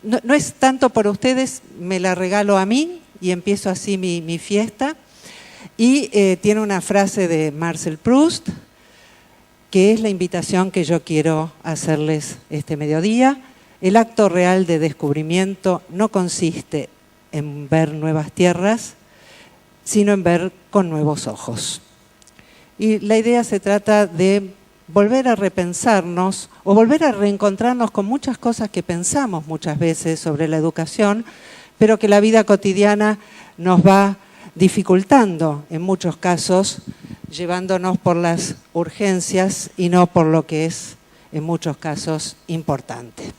no es tanto por ustedes, me la regalo a mí y empiezo así mi fiesta. Y tiene una frase de Marcel Proust, que es la invitación que yo quiero hacerles este mediodía. El acto real de descubrimiento no consiste en ver nuevas tierras, sino en ver con nuevos ojos. Y la idea se trata de volver a repensarnos o volver a reencontrarnos con muchas cosas que pensamos muchas veces sobre la educación, pero que la vida cotidiana nos va dificultando en muchos casos, llevándonos por las urgencias y no por lo que es en muchos casos importante.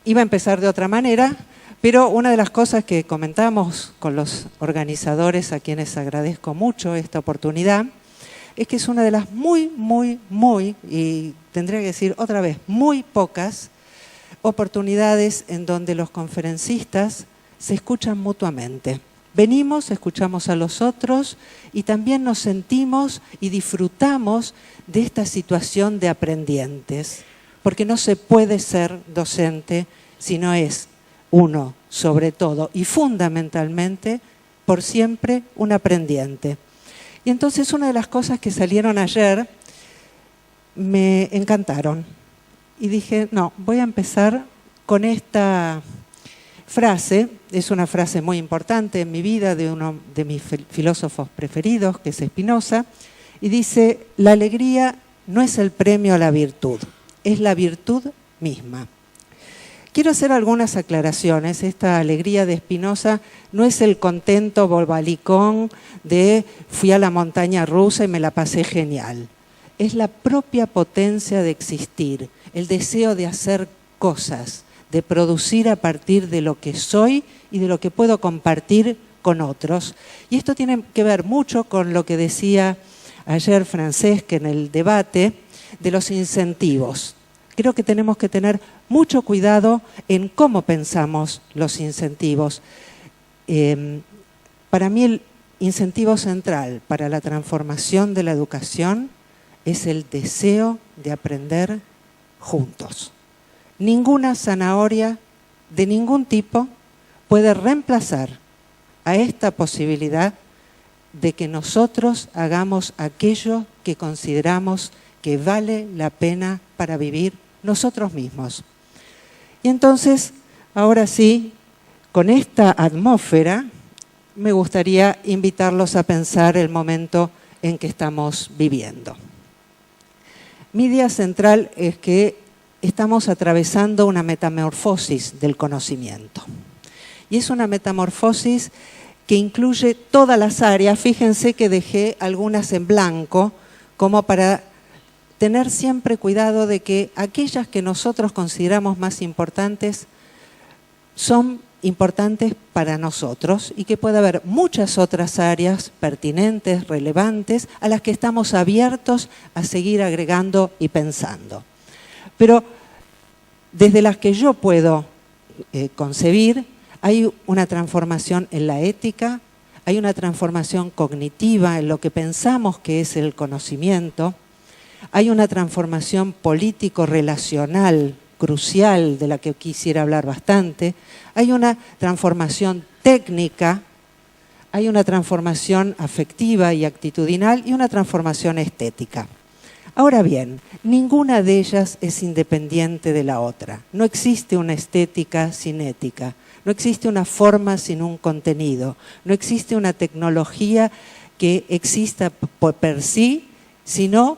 Iba a empezar de otra manera, pero una de las cosas que comentamos con los organizadores, a quienes agradezco mucho esta oportunidad, es que es una de las muy, y tendría que decir otra vez, muy pocas oportunidades en donde los conferencistas se escuchan mutuamente. Venimos, escuchamos a los otros y también nos sentimos y disfrutamos de esta situación de aprendientes, porque no se puede ser docente si no es uno, sobre todo y fundamentalmente, por siempre un aprendiente. Y entonces una de las cosas que salieron ayer me encantaron y dije, no, voy a empezar con esta frase. Es una frase muy importante en mi vida de uno de mis filósofos preferidos, que es Spinoza, y dice, la alegría no es el premio a la virtud, es la virtud misma. Quiero hacer algunas aclaraciones. Esta alegría de Spinoza no es el contento bobalicón de fui a la montaña rusa y me la pasé genial. Es la propia potencia de existir, el deseo de hacer cosas, de producir a partir de lo que soy y de lo que puedo compartir con otros. Y esto tiene que ver mucho con lo que decía ayer Francesc en el debate de los incentivos. Creo que tenemos que tener mucho cuidado en cómo pensamos los incentivos. Para mí el incentivo central para la transformación de la educación es el deseo de aprender juntos. Ninguna zanahoria de ningún tipo puede reemplazar a esta posibilidad de que nosotros hagamos aquello que consideramos que vale la pena para vivir nosotros mismos. Y entonces, ahora sí, con esta atmósfera, me gustaría invitarlos a pensar el momento en que estamos viviendo. Mi idea central es que estamos atravesando una metamorfosis del conocimiento. Y es una metamorfosis que incluye todas las áreas. Fíjense que dejé algunas en blanco, como para tener siempre cuidado de que aquellas que nosotros consideramos más importantes son importantes para nosotros y que puede haber muchas otras áreas pertinentes, relevantes, a las que estamos abiertos a seguir agregando y pensando. Pero desde las que yo puedo concebir, hay una transformación en la ética, hay una transformación cognitiva en lo que pensamos que es el conocimiento, hay una transformación político-relacional crucial de la que quisiera hablar bastante, hay una transformación técnica, hay una transformación afectiva y actitudinal y una transformación estética. Ahora bien, ninguna de ellas es independiente de la otra. No existe una estética sin ética, no existe una forma sin un contenido, no existe una tecnología que exista per sí, sino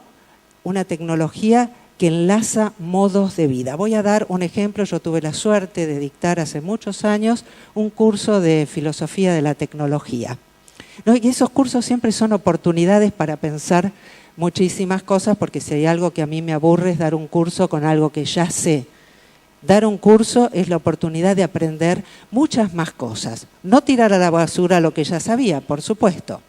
una tecnología que enlaza modos de vida. Voy a dar un ejemplo. Yo tuve la suerte de dictar hace muchos años un curso de filosofía de la tecnología, ¿no? Y esos cursos siempre son oportunidades para pensar muchísimas cosas, porque si hay algo que a mí me aburre es dar un curso con algo que ya sé. Dar un curso es la oportunidad de aprender muchas más cosas. No tirar a la basura lo que ya sabía, por supuesto.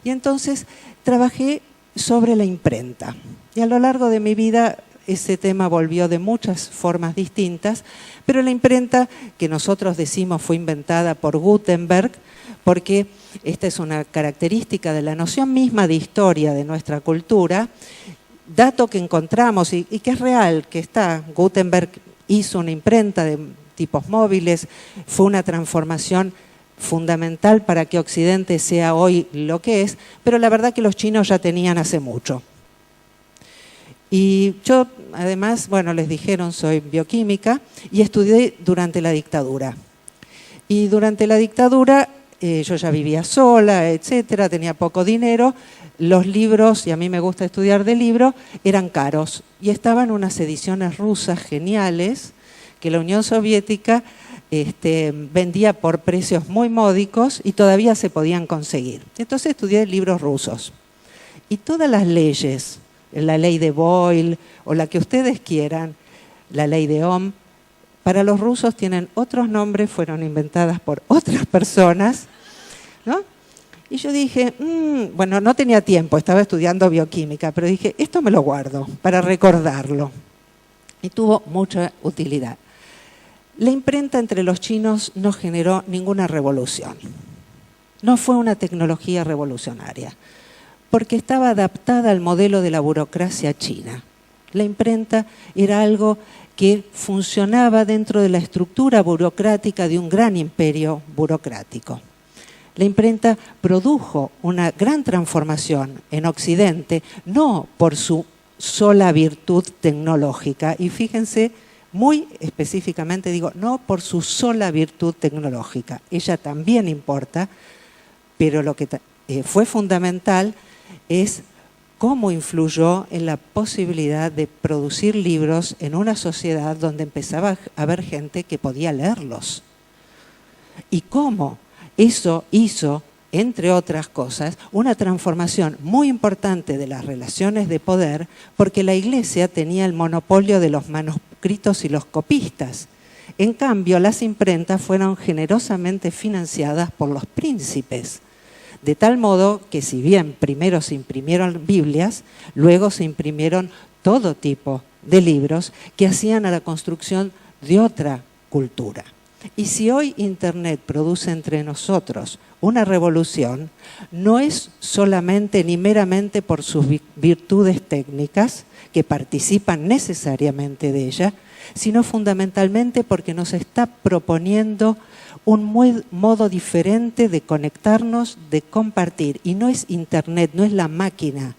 Y entonces trabajé sobre la imprenta. Y a lo largo de mi vida ese tema volvió de muchas formas distintas, pero la imprenta, que nosotros decimos fue inventada por Gutenberg, porque esta es una característica de la noción misma de historia de nuestra cultura, dato que encontramos y que es real, que está. Gutenberg hizo una imprenta tipos móviles, fue una transformación fundamental para que Occidente sea hoy lo que es, pero la verdad que los chinos ya tenían hace mucho. Y yo, además, bueno, les dijeron, soy bioquímica y estudié durante la dictadura. Y durante la dictadura yo ya vivía sola, etcétera, tenía poco dinero. Los libros, y a mí me gusta estudiar de libros, eran caros. Y estaban unas ediciones rusas geniales que la Unión Soviética vendía por precios muy módicos y todavía se podían conseguir. Entonces estudié libros rusos. Y todas las leyes, la ley de Boyle o la que ustedes quieran, la ley de Ohm, para los rusos tienen otros nombres, fueron inventadas por otras personas, ¿no? Y yo dije, bueno, no tenía tiempo, estaba estudiando bioquímica, pero dije, esto me lo guardo para recordarlo. Y tuvo mucha utilidad. La imprenta entre los chinos no generó ninguna revolución. No fue una tecnología revolucionaria, porque estaba adaptada al modelo de la burocracia china. La imprenta era algo que funcionaba dentro de la estructura burocrática de un gran imperio burocrático. La imprenta produjo una gran transformación en Occidente, no por su sola virtud tecnológica, y fíjense, muy específicamente digo, no por su sola virtud tecnológica, ella también importa, pero lo que fue fundamental es cómo influyó en la posibilidad de producir libros en una sociedad donde empezaba a haber gente que podía leerlos. Y cómo eso hizo, entre otras cosas, una transformación muy importante de las relaciones de poder, porque la Iglesia tenía el monopolio de los manuscritos y los copistas. En cambio, las imprentas fueron generosamente financiadas por los príncipes. De tal modo que si bien primero se imprimieron Biblias, luego se imprimieron todo tipo de libros que hacían a la construcción de otra cultura. Y si hoy Internet produce entre nosotros una revolución, no es solamente ni meramente por sus virtudes técnicas, que participan necesariamente de ella, sino fundamentalmente porque nos está proponiendo un modo diferente de conectarnos, de compartir. Y no es Internet, no es la máquina.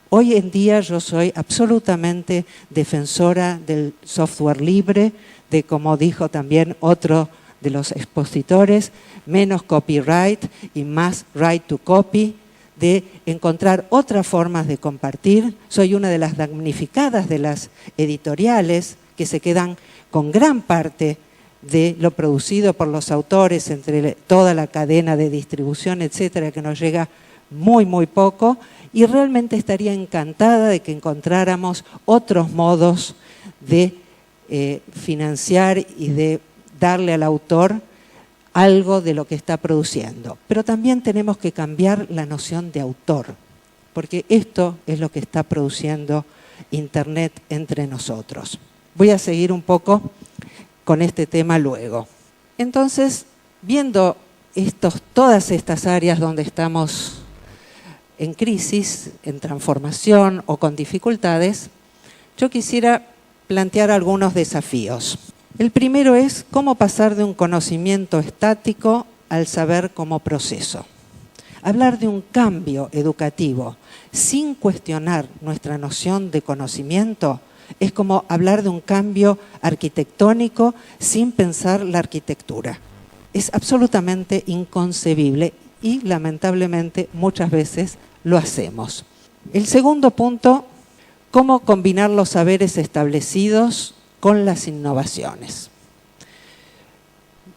Hoy en día yo soy absolutamente defensora del software libre, de, como dijo también otro de los expositores, menos copyright y más right to copy, de encontrar otras formas de compartir. Soy una de las damnificadas de las editoriales que se quedan con gran parte de lo producido por los autores, entre toda la cadena de distribución, etcétera, que nos llega muy, muy poco, y realmente estaría encantada de que encontráramos otros modos de financiar y de darle al autor algo de lo que está produciendo. Pero también tenemos que cambiar la noción de autor, porque esto es lo que está produciendo Internet entre nosotros. Voy a seguir un poco con este tema luego. Entonces, viendo todas estas áreas donde estamos en crisis, en transformación o con dificultades, yo quisiera plantear algunos desafíos. El primero es cómo pasar de un conocimiento estático al saber como proceso. Hablar de un cambio educativo sin cuestionar nuestra noción de conocimiento es como hablar de un cambio arquitectónico sin pensar la arquitectura. Es absolutamente inconcebible y lamentablemente muchas veces lo hacemos. El segundo punto, cómo combinar los saberes establecidos con las innovaciones.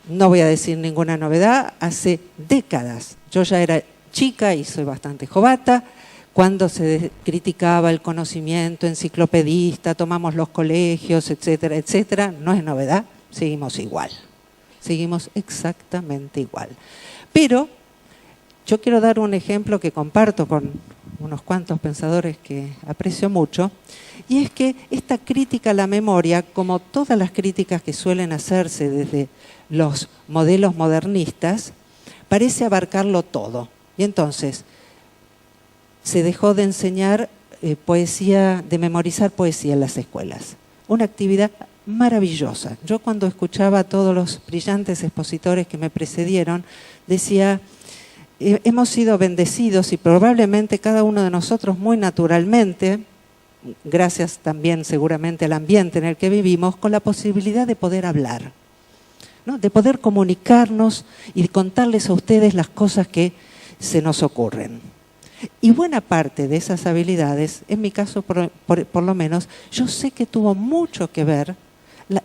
No voy a decir ninguna novedad, hace décadas, yo ya era chica y soy bastante jovata, cuando se criticaba el conocimiento enciclopedista, tomamos los colegios, etcétera, etcétera, no es novedad, seguimos igual, seguimos exactamente igual. Pero yo quiero dar un ejemplo que comparto con unos cuantos pensadores que aprecio mucho, y es que esta crítica a la memoria, como todas las críticas que suelen hacerse desde los modelos modernistas, parece abarcarlo todo. Y entonces se dejó de enseñar poesía, de memorizar poesía en las escuelas. Una actividad maravillosa. Yo cuando escuchaba a todos los brillantes expositores que me precedieron, decía, hemos sido bendecidos y probablemente cada uno de nosotros muy naturalmente, gracias también seguramente al ambiente en el que vivimos, con la posibilidad de poder hablar, ¿no? De poder comunicarnos y contarles a ustedes las cosas que se nos ocurren. Y buena parte de esas habilidades, en mi caso por lo menos, yo sé que tuvo mucho que ver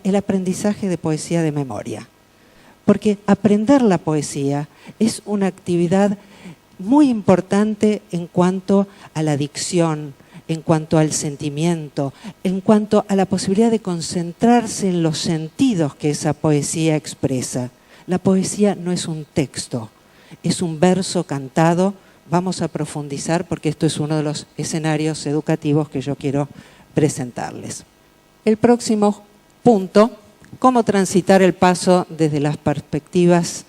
el aprendizaje de poesía de memoria. Porque aprender la poesía es una actividad muy importante en cuanto a la dicción, en cuanto al sentimiento, en cuanto a la posibilidad de concentrarse en los sentidos que esa poesía expresa. La poesía no es un texto, es un verso cantado. Vamos a profundizar porque esto es uno de los escenarios educativos que yo quiero presentarles. El próximo punto, cómo transitar el paso desde las perspectivas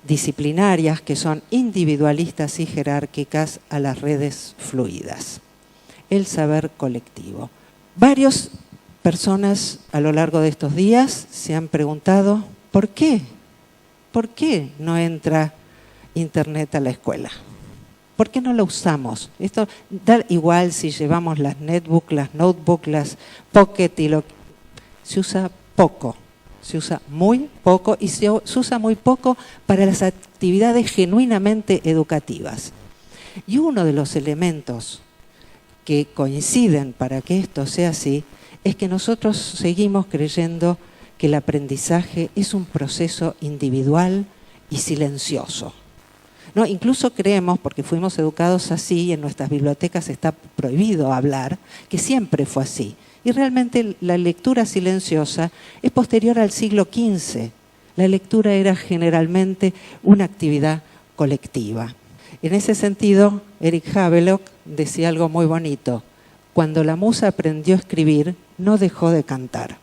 disciplinarias, que son individualistas y jerárquicas, a las redes fluidas. El saber colectivo. Varias personas a lo largo de estos días se han preguntado, ¿por qué? ¿Por qué no entra Internet a la escuela? ¿Por qué no lo usamos? Esto da igual si llevamos las netbooks, las notebooks, las pocket y lo que... Se usa poco, se usa muy poco y se usa muy poco para las actividades genuinamente educativas. Y uno de los elementos que coinciden para que esto sea así es que nosotros seguimos creyendo que el aprendizaje es un proceso individual y silencioso. ¿No? Incluso creemos, porque fuimos educados así, y en nuestras bibliotecas está prohibido hablar, que siempre fue así. Y realmente la lectura silenciosa es posterior al siglo XV. La lectura era generalmente una actividad colectiva. En ese sentido, Eric Havelock decía algo muy bonito. Cuando la musa aprendió a escribir, no dejó de cantar.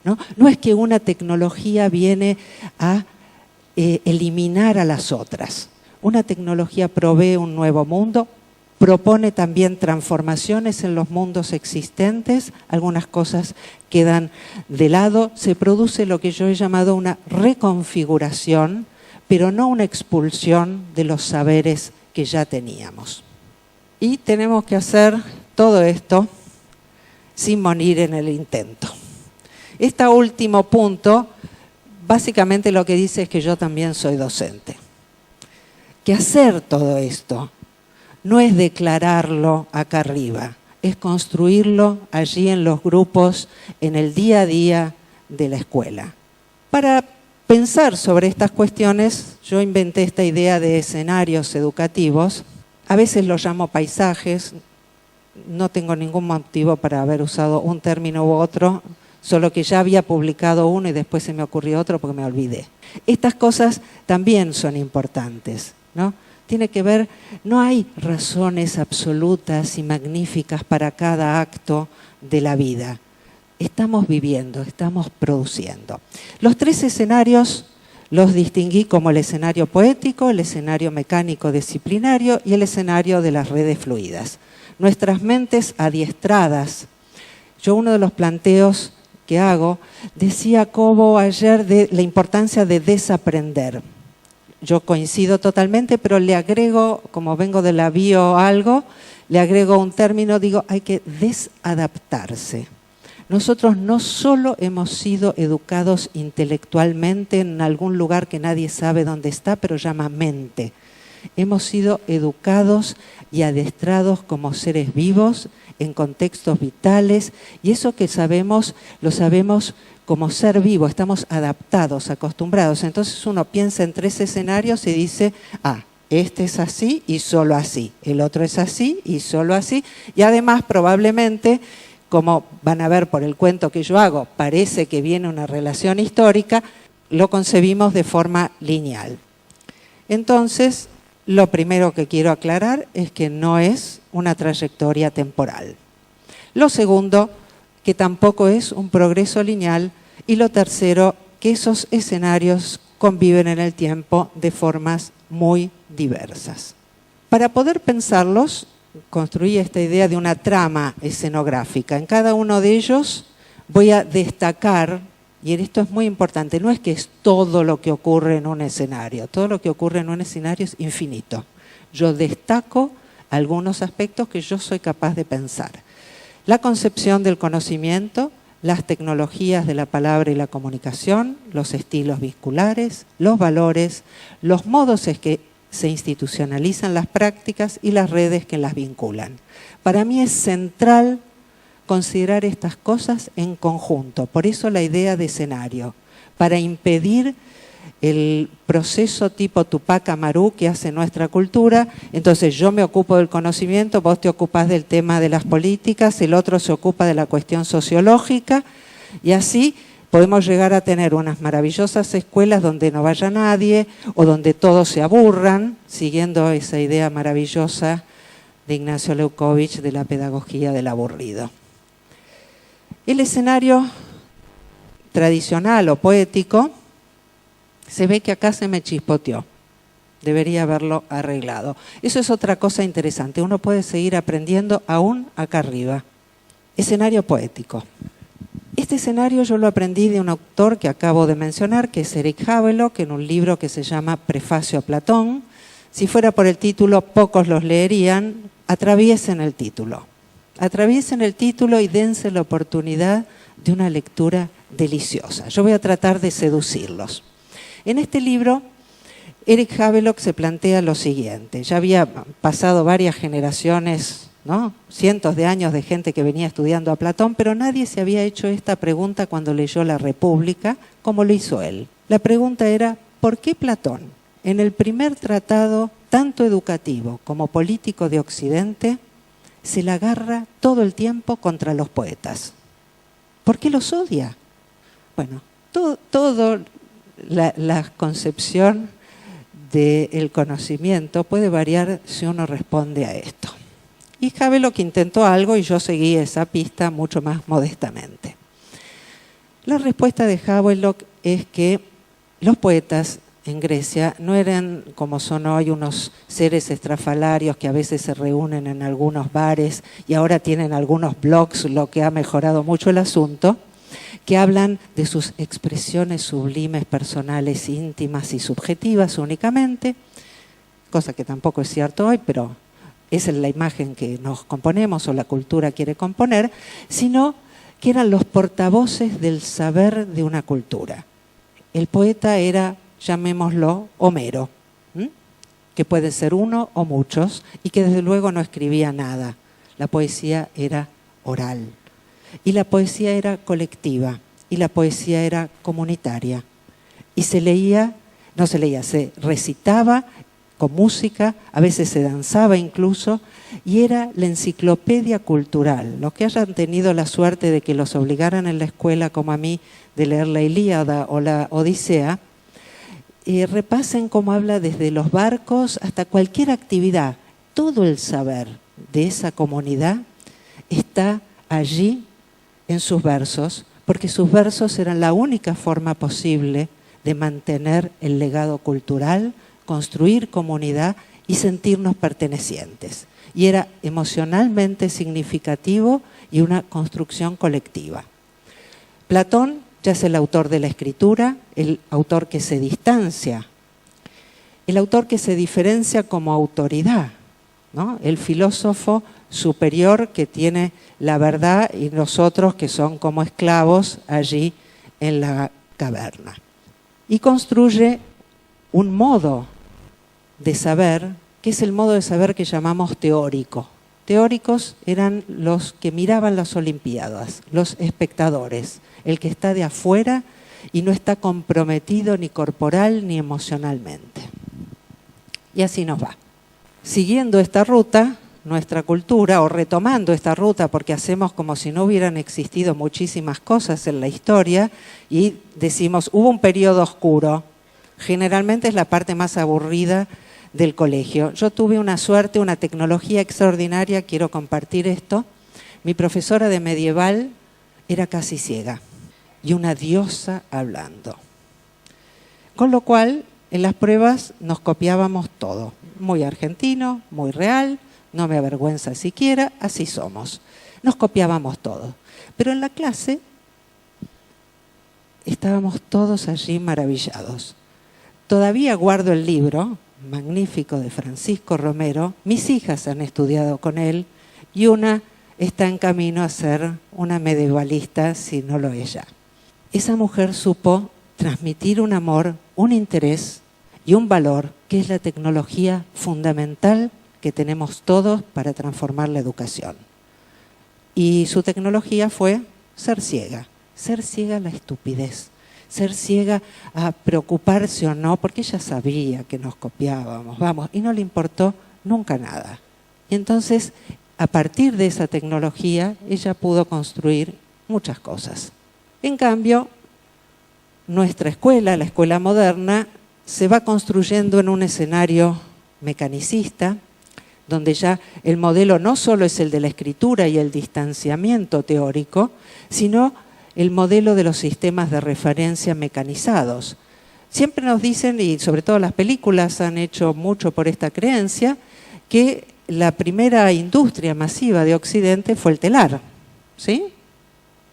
No es que una tecnología viene a eliminar a las otras. Una tecnología provee un nuevo mundo, propone también transformaciones en los mundos existentes, algunas cosas quedan de lado, se produce lo que yo he llamado una reconfiguración, pero no una expulsión de los saberes que ya teníamos. Y tenemos que hacer todo esto sin morir en el intento. Este último punto, básicamente lo que dice es que yo también soy docente. Que hacer todo esto no es declararlo acá arriba, es construirlo allí en los grupos, en el día a día de la escuela. Para pensar sobre estas cuestiones, yo inventé esta idea de escenarios educativos. A veces los llamo paisajes, no tengo ningún motivo para haber usado un término u otro, solo que ya había publicado uno y después se me ocurrió otro porque me olvidé. Estas cosas también son importantes, ¿no? Tiene que ver, no hay razones absolutas y magníficas para cada acto de la vida. Estamos viviendo, estamos produciendo. Los tres escenarios los distinguí como el escenario poético, el escenario mecánico disciplinario y el escenario de las redes fluidas. Nuestras mentes adiestradas. Yo uno de los planteos que hago decía como ayer de la importancia de desaprender. Yo coincido totalmente, pero le agrego, como vengo de la bio algo, le agrego un término, digo, hay que desadaptarse. Nosotros no solo hemos sido educados intelectualmente en algún lugar que nadie sabe dónde está, pero llama mente. Hemos sido educados y adestrados como seres vivos en contextos vitales y eso que sabemos, lo sabemos como ser vivo, estamos adaptados, acostumbrados. Entonces uno piensa en tres escenarios y dice, este es así y solo así, el otro es así y solo así. Y además probablemente, como van a ver por el cuento que yo hago, parece que viene una relación histórica, lo concebimos de forma lineal. Entonces, lo primero que quiero aclarar es que no es una trayectoria temporal. Lo segundo, que tampoco es un progreso lineal. Y lo tercero, que esos escenarios conviven en el tiempo de formas muy diversas. Para poder pensarlos, construí esta idea de una trama escenográfica. En cada uno de ellos voy a destacar, y esto es muy importante, no es que es todo lo que ocurre en un escenario, todo lo que ocurre en un escenario es infinito. Yo destaco algunos aspectos que yo soy capaz de pensar. La concepción del conocimiento, las tecnologías de la palabra y la comunicación, los estilos vinculares, los valores, los modos en que se institucionalizan las prácticas y las redes que las vinculan. Para mí es central considerar estas cosas en conjunto, por eso la idea de escenario, para impedir el proceso tipo Tupac Amaru que hace nuestra cultura. Entonces yo me ocupo del conocimiento, vos te ocupás del tema de las políticas, el otro se ocupa de la cuestión sociológica, y así podemos llegar a tener unas maravillosas escuelas donde no vaya nadie o donde todos se aburran, siguiendo esa idea maravillosa de Ignacio Leukovich de la pedagogía del aburrido. El escenario tradicional o poético, se ve que acá se me chispoteó. Debería haberlo arreglado. Eso es otra cosa interesante. Uno puede seguir aprendiendo aún acá arriba. Escenario poético. Este escenario yo lo aprendí de un autor que acabo de mencionar, que es Eric Havelock, en un libro que se llama Prefacio a Platón. Si fuera por el título, pocos los leerían. Atraviesen el título. Atraviesen el título y dense la oportunidad de una lectura deliciosa. Yo voy a tratar de seducirlos. En este libro, Eric Havelock se plantea lo siguiente. Ya había pasado varias generaciones, ¿no? Cientos de años de gente que venía estudiando a Platón, pero nadie se había hecho esta pregunta cuando leyó La República, como lo hizo él. La pregunta era, ¿por qué Platón, en el primer tratado, tanto educativo como político de Occidente, se la agarra todo el tiempo contra los poetas? ¿Por qué los odia? Bueno, todo la concepción del conocimiento puede variar si uno responde a esto. Y Havelock intentó algo y yo seguí esa pista mucho más modestamente. La respuesta de Havelock es que los poetas en Grecia no eran como son hoy unos seres estrafalarios que a veces se reúnen en algunos bares y ahora tienen algunos blogs, lo que ha mejorado mucho el asunto, que hablan de sus expresiones sublimes, personales, íntimas y subjetivas únicamente, cosa que tampoco es cierto hoy, pero esa es la imagen que nos componemos o la cultura quiere componer, sino que eran los portavoces del saber de una cultura. El poeta era, llamémoslo, Homero, que puede ser uno o muchos, y que desde luego no escribía nada. La poesía era oral. Y la poesía era colectiva, y la poesía era comunitaria. Y se recitaba con música, a veces se danzaba incluso, y era la enciclopedia cultural. Los que hayan tenido la suerte de que los obligaran en la escuela, como a mí, de leer la Ilíada o la Odisea, repasen cómo habla desde los barcos hasta cualquier actividad. Todo el saber de esa comunidad está allí en sus versos, porque sus versos eran la única forma posible de mantener el legado cultural, construir comunidad y sentirnos pertenecientes. Y era emocionalmente significativo y una construcción colectiva. Platón ya es el autor de la escritura, el autor que se distancia, el autor que se diferencia como autoridad, ¿no? El filósofo superior que tiene la verdad y nosotros que son como esclavos allí en la caverna. Y construye un modo de saber, que es el modo de saber que llamamos teórico. Teóricos eran los que miraban las Olimpiadas, los espectadores, el que está de afuera y no está comprometido ni corporal ni emocionalmente. Y así nos va. Siguiendo esta ruta, nuestra cultura, o retomando esta ruta, porque hacemos como si no hubieran existido muchísimas cosas en la historia, y decimos, hubo un periodo oscuro, generalmente es la parte más aburrida del colegio. Yo tuve una suerte, una tecnología extraordinaria, quiero compartir esto. Mi profesora de medieval era casi ciega y una diosa hablando. Con lo cual, en las pruebas nos copiábamos todo. Muy argentino, muy real, no me avergüenza siquiera, así somos. Nos copiábamos todo. Pero en la clase estábamos todos allí maravillados. Todavía guardo el libro magnífico de Francisco Romero. Mis hijas han estudiado con él y una está en camino a ser una medievalista, si no lo es ya. Esa mujer supo transmitir un amor, un interés y un valor que es la tecnología fundamental que tenemos todos para transformar la educación. Y su tecnología fue ser ciega a la estupidez, ser ciega a preocuparse o no, porque ella sabía que nos copiábamos, y no le importó nunca nada. Y entonces, a partir de esa tecnología, ella pudo construir muchas cosas. En cambio, nuestra escuela, la escuela moderna, se va construyendo en un escenario mecanicista, donde ya el modelo no solo es el de la escritura y el distanciamiento teórico, sino el modelo de los sistemas de referencia mecanizados. Siempre nos dicen, y sobre todo las películas han hecho mucho por esta creencia, que la primera industria masiva de Occidente fue el telar, ¿sí?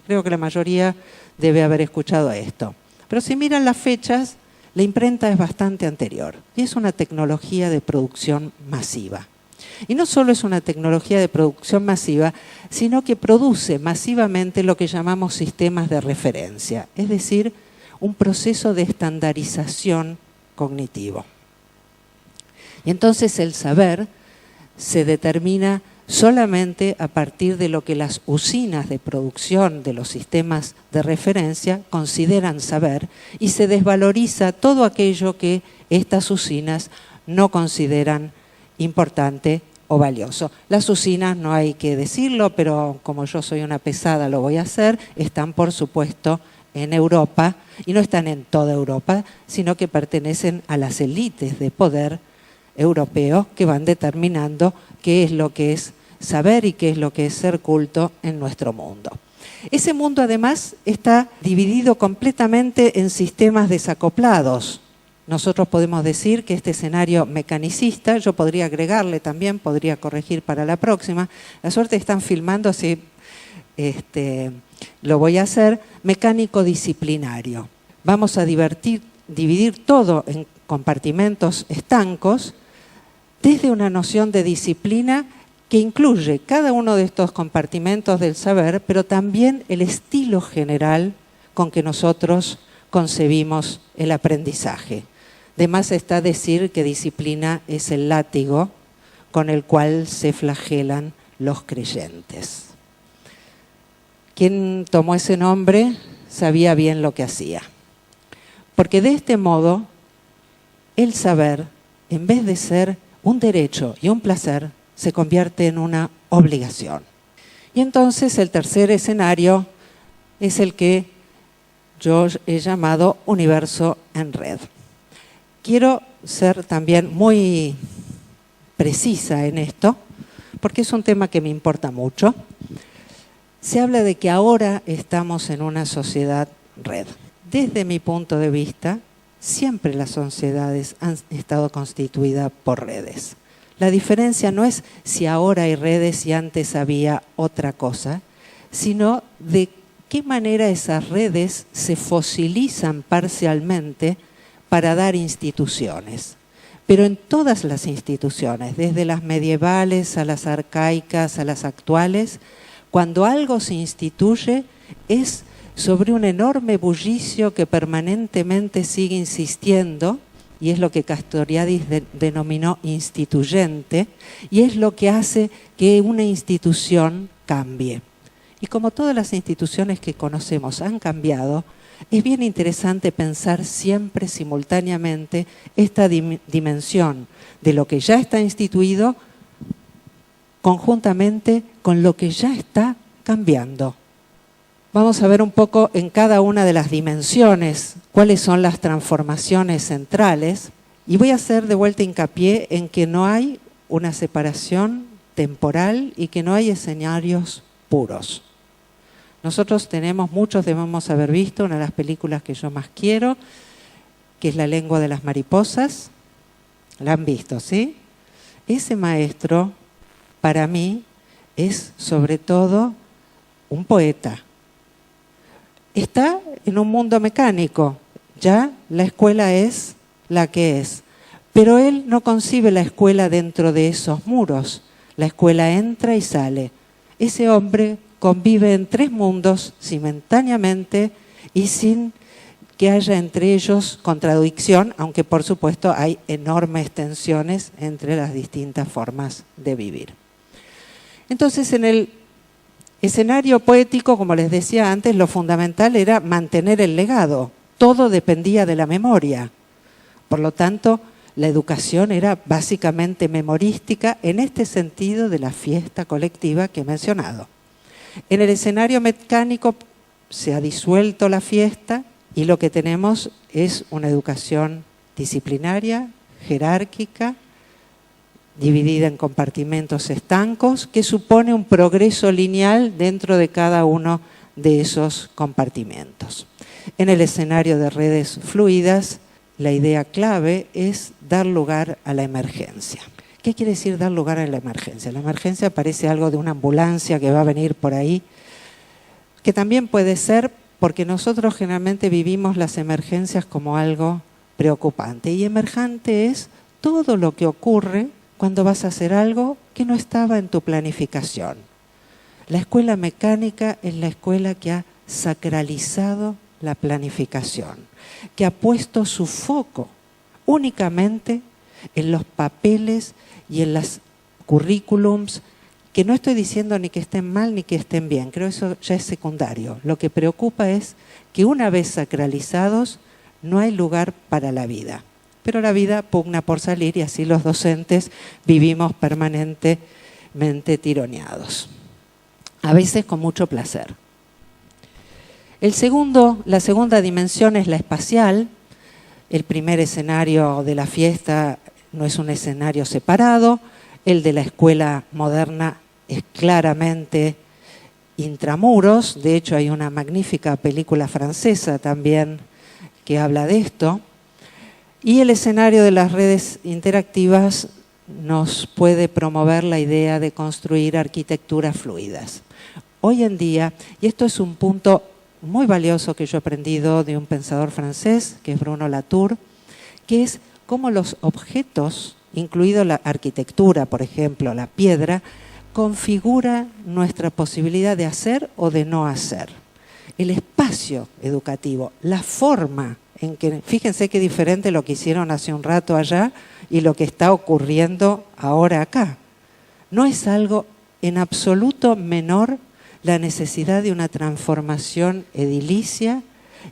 Creo que la mayoría debe haber escuchado esto. Pero si miran las fechas, la imprenta es bastante anterior y es una tecnología de producción masiva. Y no solo es una tecnología de producción masiva, sino que produce masivamente lo que llamamos sistemas de referencia, es decir, un proceso de estandarización cognitivo. Y entonces el saber se determina solamente a partir de lo que las usinas de producción de los sistemas de referencia consideran saber y se desvaloriza todo aquello que estas usinas no consideran importante o valioso. Las usinas, no hay que decirlo, pero como yo soy una pesada lo voy a hacer, están por supuesto en Europa y no están en toda Europa, sino que pertenecen a las élites de poder europeos que van determinando qué es lo que es saber y qué es lo que es ser culto en nuestro mundo. Ese mundo además está dividido completamente en sistemas desacoplados. Nosotros podemos decir que este escenario mecanicista, yo podría agregarle también, podría corregir para la próxima, la suerte están filmando, así lo voy a hacer, mecánico disciplinario. Vamos a dividir todo en compartimentos estancos desde una noción de disciplina que incluye cada uno de estos compartimentos del saber, pero también el estilo general con que nosotros concebimos el aprendizaje. De más está decir que disciplina es el látigo con el cual se flagelan los creyentes. Quien tomó ese nombre sabía bien lo que hacía. Porque de este modo, el saber, en vez de ser un derecho y un placer, se convierte en una obligación. Y entonces el tercer escenario es el que yo he llamado universo en red. Quiero ser también muy precisa en esto, porque es un tema que me importa mucho. Se habla de que ahora estamos en una sociedad red. Desde mi punto de vista, siempre las sociedades han estado constituidas por redes. La diferencia no es si ahora hay redes y antes había otra cosa, sino de qué manera esas redes se fosilizan parcialmente para dar instituciones. Pero en todas las instituciones, desde las medievales a las arcaicas a las actuales, cuando algo se instituye es sobre un enorme bullicio que permanentemente sigue insistiendo, y es lo que Castoriadis denominó instituyente, y es lo que hace que una institución cambie. Y como todas las instituciones que conocemos han cambiado, es bien interesante pensar siempre simultáneamente esta dimensión de lo que ya está instituido conjuntamente con lo que ya está cambiando. Vamos a ver un poco en cada una de las dimensiones cuáles son las transformaciones centrales y voy a hacer de vuelta hincapié en que no hay una separación temporal y que no hay escenarios puros. Nosotros muchos debemos haber visto una de las películas que yo más quiero, que es La lengua de las mariposas. La han visto, ¿sí? Ese maestro, para mí, es sobre todo un poeta. está en un mundo mecánico. Ya la escuela es la que es. Pero él no concibe la escuela dentro de esos muros. La escuela entra y sale. Ese hombre convive en 3 mundos simultáneamente y sin que haya entre ellos contradicción, aunque por supuesto hay enormes tensiones entre las distintas formas de vivir. Entonces, en el escenario poético, como les decía antes, lo fundamental era mantener el legado. Todo dependía de la memoria. Por lo tanto, la educación era básicamente memorística en este sentido de la fiesta colectiva que he mencionado. En el escenario mecánico se ha disuelto la fiesta y lo que tenemos es una educación disciplinaria, jerárquica, dividida en compartimentos estancos, que supone un progreso lineal dentro de cada uno de esos compartimentos. En el escenario de redes fluidas, la idea clave es dar lugar a la emergencia. ¿Qué quiere decir dar lugar a la emergencia? La emergencia parece algo de una ambulancia que va a venir por ahí, que también puede ser porque nosotros generalmente vivimos las emergencias como algo preocupante. Y emergente es todo lo que ocurre cuando vas a hacer algo que no estaba en tu planificación. La escuela mecánica es la escuela que ha sacralizado la planificación, que ha puesto su foco únicamente en los papeles y en los currículums, que no estoy diciendo ni que estén mal ni que estén bien, creo que eso ya es secundario. Lo que preocupa es que una vez sacralizados no hay lugar para la vida. Pero la vida pugna por salir y así los docentes vivimos permanentemente tironeados. A veces con mucho placer. La segunda dimensión es la espacial. El primer escenario de la fiesta no es un escenario separado. El de la escuela moderna es claramente intramuros. De hecho, hay una magnífica película francesa también que habla de esto. Y el escenario de las redes interactivas nos puede promover la idea de construir arquitecturas fluidas. Hoy en día, y esto es un punto muy valioso que yo he aprendido de un pensador francés, que es Bruno Latour, que es cómo los objetos, incluido la arquitectura, por ejemplo, la piedra, configura nuestra posibilidad de hacer o de no hacer. El espacio educativo, la forma en que, fíjense qué diferente lo que hicieron hace un rato allá y lo que está ocurriendo ahora acá. No es algo en absoluto menor la necesidad de una transformación edilicia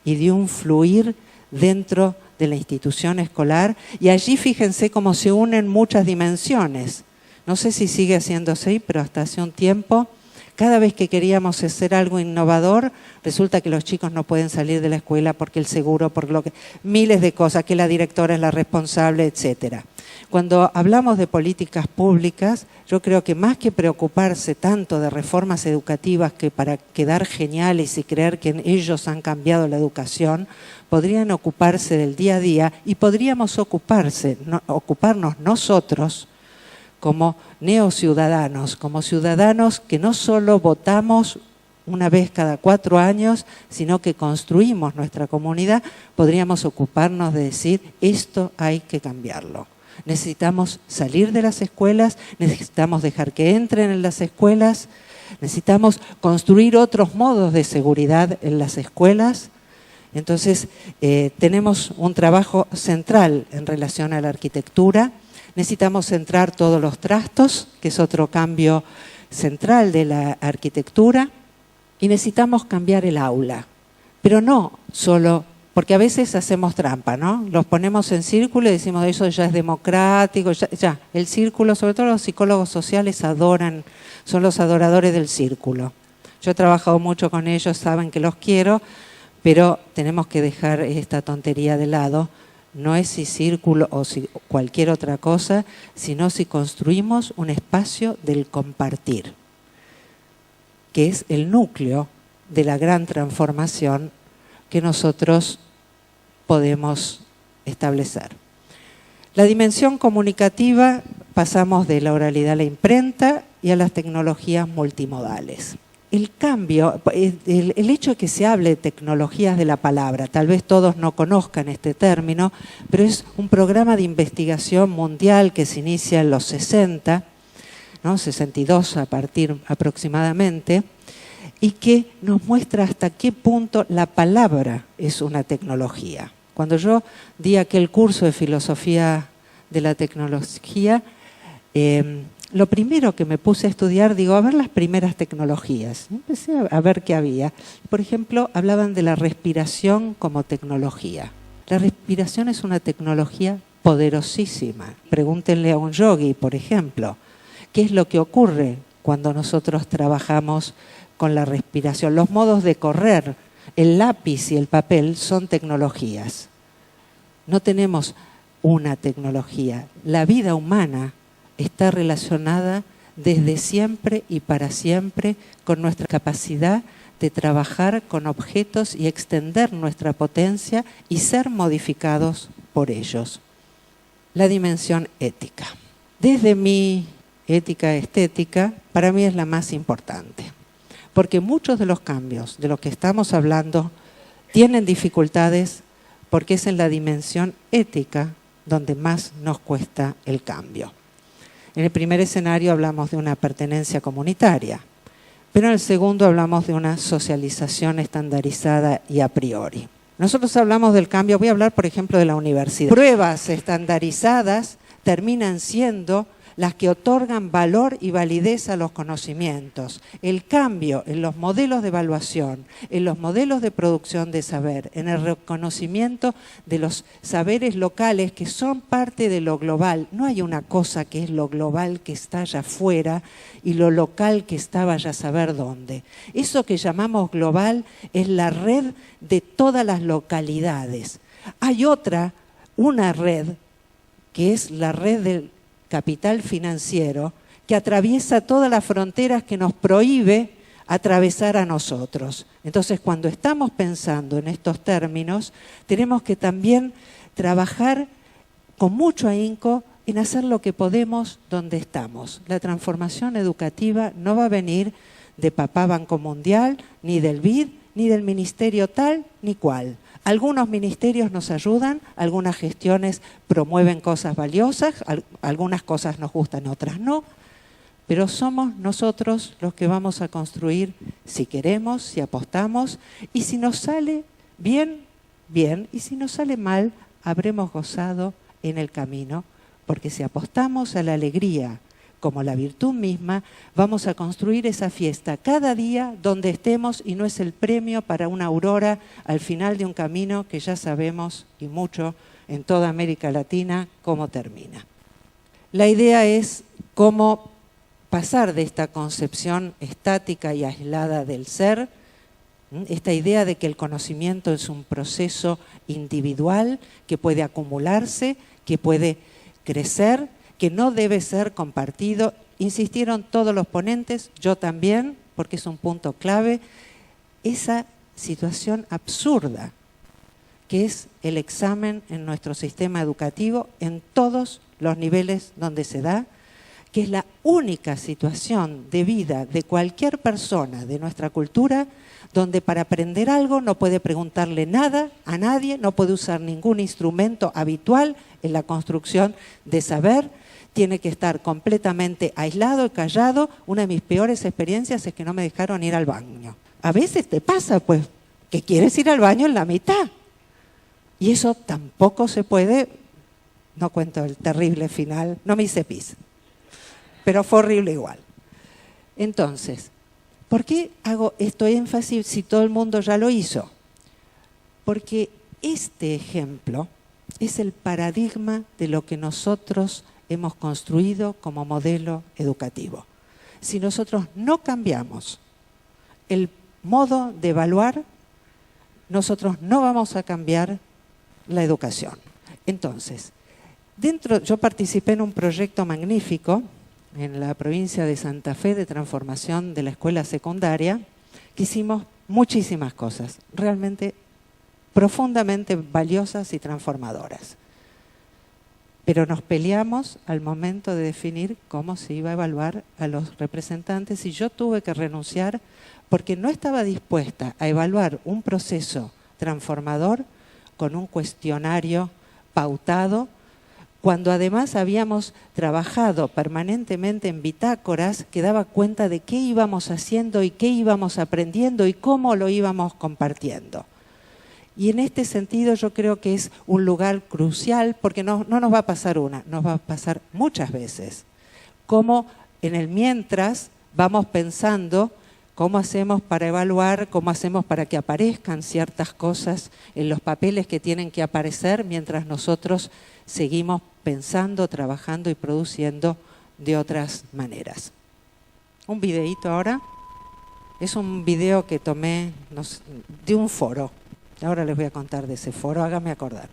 y de un fluir dentro de la institución escolar. Y allí fíjense cómo se unen muchas dimensiones. No sé si sigue haciéndose así, pero hasta hace un tiempo, cada vez que queríamos hacer algo innovador, resulta que los chicos no pueden salir de la escuela porque el seguro, por lo que miles de cosas, que la directora es la responsable, etcétera. Cuando hablamos de políticas públicas, yo creo que más que preocuparse tanto de reformas educativas que para quedar geniales y creer que en ellos han cambiado la educación, podrían ocuparse del día a día y podríamos ocuparnos nosotros como neociudadanos, como ciudadanos que no solo votamos una vez cada 4 años, sino que construimos nuestra comunidad, podríamos ocuparnos de decir, esto hay que cambiarlo. Necesitamos salir de las escuelas, necesitamos dejar que entren en las escuelas, necesitamos construir otros modos de seguridad en las escuelas. Entonces, tenemos un trabajo central en relación a la arquitectura. Necesitamos centrar todos los trastos, que es otro cambio central de la arquitectura, y necesitamos cambiar el aula, pero no solo, porque a veces hacemos trampa, ¿no? Los ponemos en círculo y decimos eso ya es democrático, ya. El círculo, sobre todo los psicólogos sociales adoran, son los adoradores del círculo. Yo he trabajado mucho con ellos, saben que los quiero, pero tenemos que dejar esta tontería de lado. No es si círculo o si cualquier otra cosa, sino si construimos un espacio del compartir, que es el núcleo de la gran transformación que nosotros podemos establecer. La dimensión comunicativa, pasamos de la oralidad a la imprenta y a las tecnologías multimodales. el cambio, el hecho de que se hable de tecnologías de la palabra, tal vez todos no conozcan este término, pero es un programa de investigación mundial que se inicia en los 60, ¿no? 62 a partir aproximadamente, y que nos muestra hasta qué punto la palabra es una tecnología. Cuando yo di aquel curso de filosofía de la tecnología, lo primero que me puse a estudiar, digo, a ver las primeras tecnologías. Empecé a ver qué había. Por ejemplo, hablaban de la respiración como tecnología. La respiración es una tecnología poderosísima. Pregúntenle a un yogui, por ejemplo, ¿qué es lo que ocurre cuando nosotros trabajamos con la respiración? Los modos de correr, el lápiz y el papel son tecnologías. No tenemos una tecnología. La vida humana está relacionada desde siempre y para siempre con nuestra capacidad de trabajar con objetos y extender nuestra potencia y ser modificados por ellos. La dimensión ética. Desde mi ética estética, para mí es la más importante, porque muchos de los cambios de los que estamos hablando tienen dificultades porque es en la dimensión ética donde más nos cuesta el cambio. En el primer escenario hablamos de una pertenencia comunitaria, pero en el segundo hablamos de una socialización estandarizada y a priori. Nosotros hablamos del cambio, voy a hablar por ejemplo de la universidad. Pruebas estandarizadas terminan siendo las que otorgan valor y validez a los conocimientos. El cambio en los modelos de evaluación, en los modelos de producción de saber, en el reconocimiento de los saberes locales que son parte de lo global. No hay una cosa que es lo global que está allá afuera y lo local que está vaya a saber dónde. Eso que llamamos global es la red de todas las localidades. Hay una red que es la red del capital financiero que atraviesa todas las fronteras que nos prohíbe atravesar a nosotros. Entonces, cuando estamos pensando en estos términos, tenemos que también trabajar con mucho ahínco en hacer lo que podemos donde estamos. La transformación educativa no va a venir de papá Banco Mundial, ni del BID, ni del ministerio tal ni cual. Algunos ministerios nos ayudan, algunas gestiones promueven cosas valiosas, algunas cosas nos gustan, otras no, pero somos nosotros los que vamos a construir si queremos, si apostamos, y si nos sale bien, bien, y si nos sale mal, habremos gozado en el camino, porque si apostamos a la alegría como la virtud misma, vamos a construir esa fiesta cada día donde estemos y no es el premio para una aurora al final de un camino que ya sabemos y mucho en toda América Latina cómo termina. La idea es cómo pasar de esta concepción estática y aislada del ser, esta idea de que el conocimiento es un proceso individual que puede acumularse, que puede crecer, que no debe ser compartido. Insistieron todos los ponentes, yo también, porque es un punto clave, esa situación absurda que es el examen en nuestro sistema educativo en todos los niveles donde se da, que es la única situación de vida de cualquier persona de nuestra cultura donde para aprender algo no puede preguntarle nada a nadie, no puede usar ningún instrumento habitual en la construcción de saber, tiene que estar completamente aislado y callado. Una de mis peores experiencias es que no me dejaron ir al baño. A veces te pasa, pues, que quieres ir al baño en la mitad. Y eso tampoco se puede, no cuento el terrible final, no me hice pis, pero fue horrible igual. Entonces, ¿por qué hago esto énfasis si todo el mundo ya lo hizo? Porque este ejemplo es el paradigma de lo que nosotros hemos construido como modelo educativo. Si nosotros no cambiamos el modo de evaluar, nosotros no vamos a cambiar la educación. Entonces, yo participé en un proyecto magnífico en la provincia de Santa Fe de transformación de la escuela secundaria, que hicimos muchísimas cosas, realmente profundamente valiosas y transformadoras. pero nos peleamos al momento de definir cómo se iba a evaluar a los representantes y yo tuve que renunciar porque no estaba dispuesta a evaluar un proceso transformador con un cuestionario pautado, cuando además habíamos trabajado permanentemente en bitácoras que daba cuenta de qué íbamos haciendo y qué íbamos aprendiendo y cómo lo íbamos compartiendo. Y en este sentido yo creo que es un lugar crucial porque no nos va a pasar una, nos va a pasar muchas veces. Cómo en el mientras vamos pensando cómo hacemos para evaluar, cómo hacemos para que aparezcan ciertas cosas en los papeles que tienen que aparecer mientras nosotros seguimos pensando, trabajando y produciendo de otras maneras. Un videíto ahora. Es un video que tomé de un foro. Ahora les voy a contar de ese foro, háganme acordar.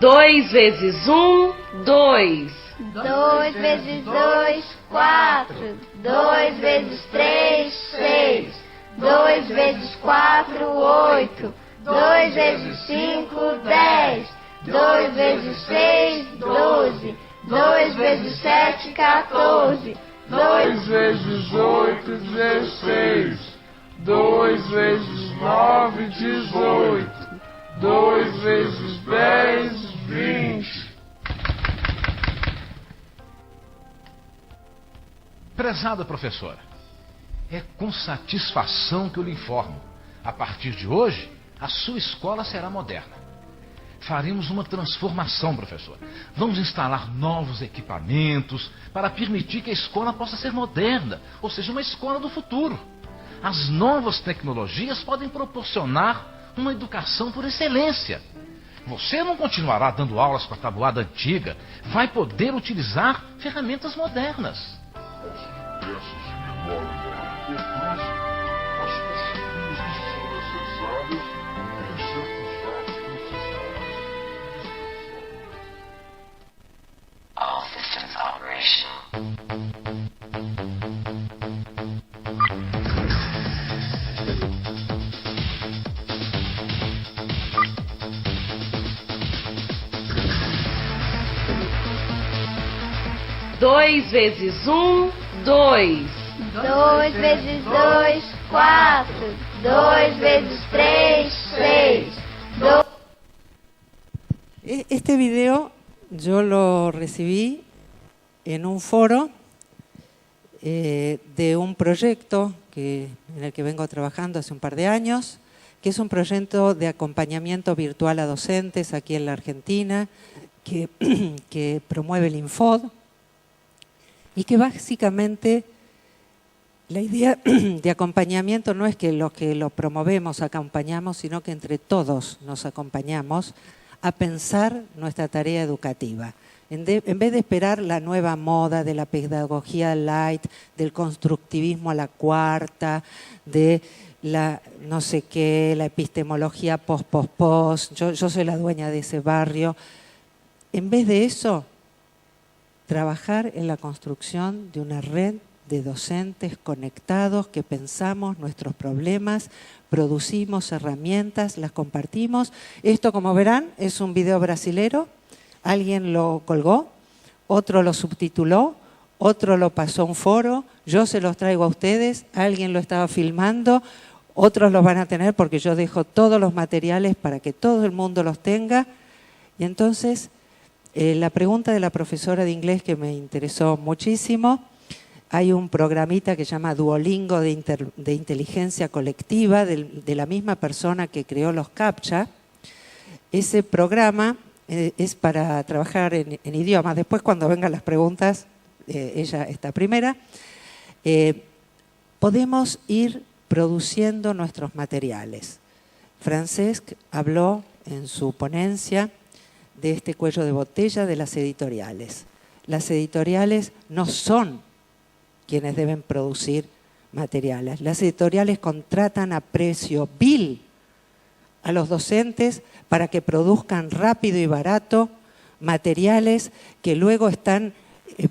Dois vezes dois. 2 vezes 2, 4. 2 vezes 3, 6. 2 vezes 4, 8. 2 vezes 5, 10. 2 vezes 6, 12. 2 vezes 7, 14. 2 vezes 8, 16. 2 vezes 9, 18. 2 vezes 10, 20. Prezada professora, é com satisfação que eu lhe informo. A partir de hoje, a sua escola será moderna. Faremos uma transformação, professor. Vamos instalar novos equipamentos para permitir que a escola possa ser moderna, ou seja, uma escola do futuro. As novas tecnologias podem proporcionar uma educação por excelência. Você não continuará dando aulas com a tabuada antiga, vai poder utilizar ferramentas modernas. Peças de memória da importância, as construções que são necessárias em certos dados processados. All systems operational. 2 vezes 2. 2 vezes 2, 4. 2 vezes 3, 6. Este video yo lo recibí en un foro de un proyecto en el que vengo trabajando hace un par de años, que es un proyecto de acompañamiento virtual a docentes aquí en la Argentina, que promueve el Infod, y que básicamente la idea de acompañamiento no es que los que lo promovemos acompañamos, sino que entre todos nos acompañamos a pensar nuestra tarea educativa. En vez de esperar la nueva moda de la pedagogía light, del constructivismo a la cuarta, de la no sé qué, la epistemología post, yo soy la dueña de ese barrio. En vez de eso, trabajar en la construcción de una red de docentes conectados que pensamos nuestros problemas, producimos herramientas, las compartimos. Esto, como verán, es un video brasilero. Alguien lo colgó, otro lo subtituló, otro lo pasó a un foro, yo se los traigo a ustedes, alguien lo estaba filmando, otros los van a tener porque yo dejo todos los materiales para que todo el mundo los tenga. Y entonces, la pregunta de la profesora de inglés que me interesó muchísimo, hay un programita que se llama Duolingo de inteligencia colectiva de la misma persona que creó los CAPTCHA. Ese programa es para trabajar en idiomas. Después, cuando vengan las preguntas, ella está primera. Podemos ir produciendo nuestros materiales. Francesc habló en su ponencia de este cuello de botella de las editoriales. Las editoriales no son quienes deben producir materiales. Las editoriales contratan a precio vil a los docentes para que produzcan rápido y barato materiales que luego están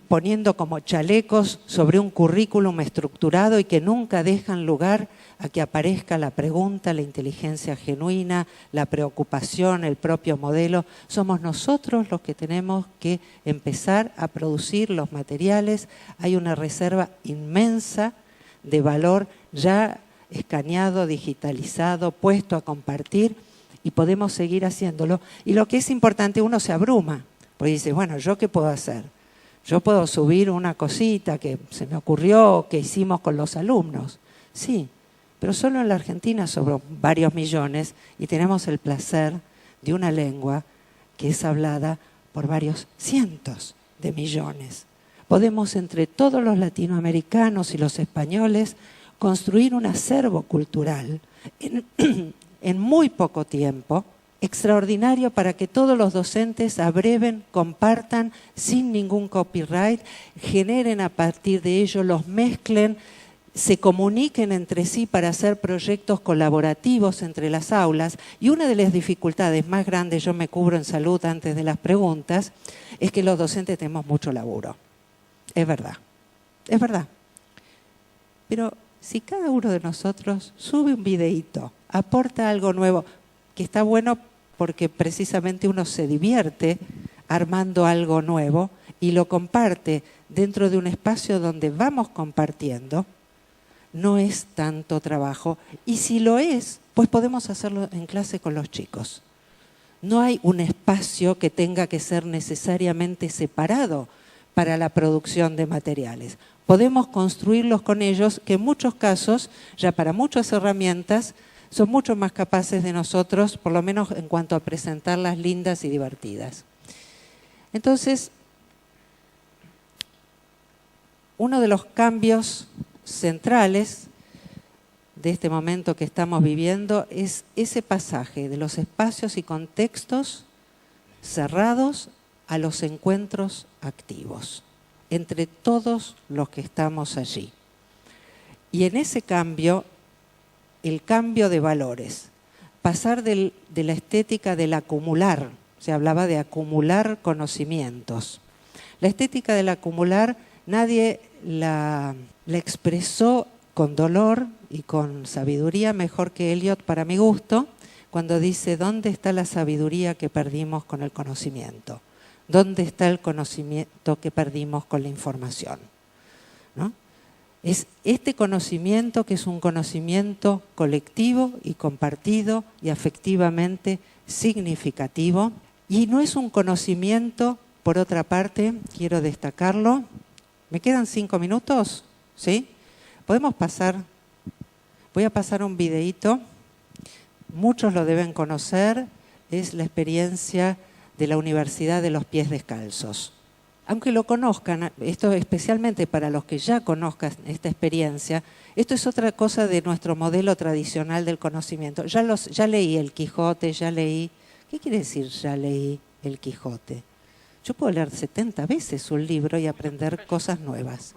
poniendo como chalecos sobre un currículum estructurado y que nunca dejan lugar a que aparezca la pregunta, la inteligencia genuina, la preocupación, el propio modelo. Somos nosotros los que tenemos que empezar a producir los materiales. Hay una reserva inmensa de valor ya escaneado, digitalizado, puesto a compartir, y podemos seguir haciéndolo. Y lo que es importante, uno se abruma, porque dice, bueno, ¿yo qué puedo hacer? Yo puedo subir una cosita que se me ocurrió, que hicimos con los alumnos. Sí, pero solo en la Argentina somos varios millones y tenemos el placer de una lengua que es hablada por varios cientos de millones. Podemos entre todos los latinoamericanos y los españoles construir un acervo cultural en muy poco tiempo, extraordinario, para que todos los docentes abreven, compartan sin ningún copyright, generen a partir de ello, los mezclen, se comuniquen entre sí para hacer proyectos colaborativos entre las aulas. Y una de las dificultades más grandes, yo me cubro en salud antes de las preguntas, es que los docentes tenemos mucho laburo. Es verdad, es verdad. Pero si cada uno de nosotros sube un videíto, aporta algo nuevo, que está bueno porque precisamente uno se divierte armando algo nuevo y lo comparte dentro de un espacio donde vamos compartiendo, no es tanto trabajo. Y si lo es, pues podemos hacerlo en clase con los chicos. No hay un espacio que tenga que ser necesariamente separado para la producción de materiales. Podemos construirlos con ellos, que en muchos casos, ya para muchas herramientas, son mucho más capaces de nosotros, por lo menos en cuanto a presentarlas lindas y divertidas. Entonces, uno de los cambios centrales de este momento que estamos viviendo es ese pasaje de los espacios y contextos cerrados a los encuentros activos, entre todos los que estamos allí. Y en ese cambio, el cambio de valores, pasar de la estética del acumular, se hablaba de acumular conocimientos. La estética del acumular nadie la expresó con dolor y con sabiduría mejor que Eliot, para mi gusto, cuando dice, ¿dónde está la sabiduría que perdimos con el conocimiento? ¿Dónde está el conocimiento que perdimos con la información? ¿No? Es este conocimiento que es un conocimiento colectivo y compartido y afectivamente significativo, y no es un conocimiento, por otra parte, quiero destacarlo. ¿Me quedan 5 minutos? ¿Sí? Podemos pasar, voy a pasar un videíto, muchos lo deben conocer, es la experiencia de la Universidad de los Pies Descalzos. Aunque lo conozcan, esto especialmente para los que ya conozcan esta experiencia, esto es otra cosa de nuestro modelo tradicional del conocimiento. Ya leí El Quijote, ya leí... ¿Qué quiere decir ya leí El Quijote? Yo puedo leer 70 veces un libro y aprender cosas nuevas.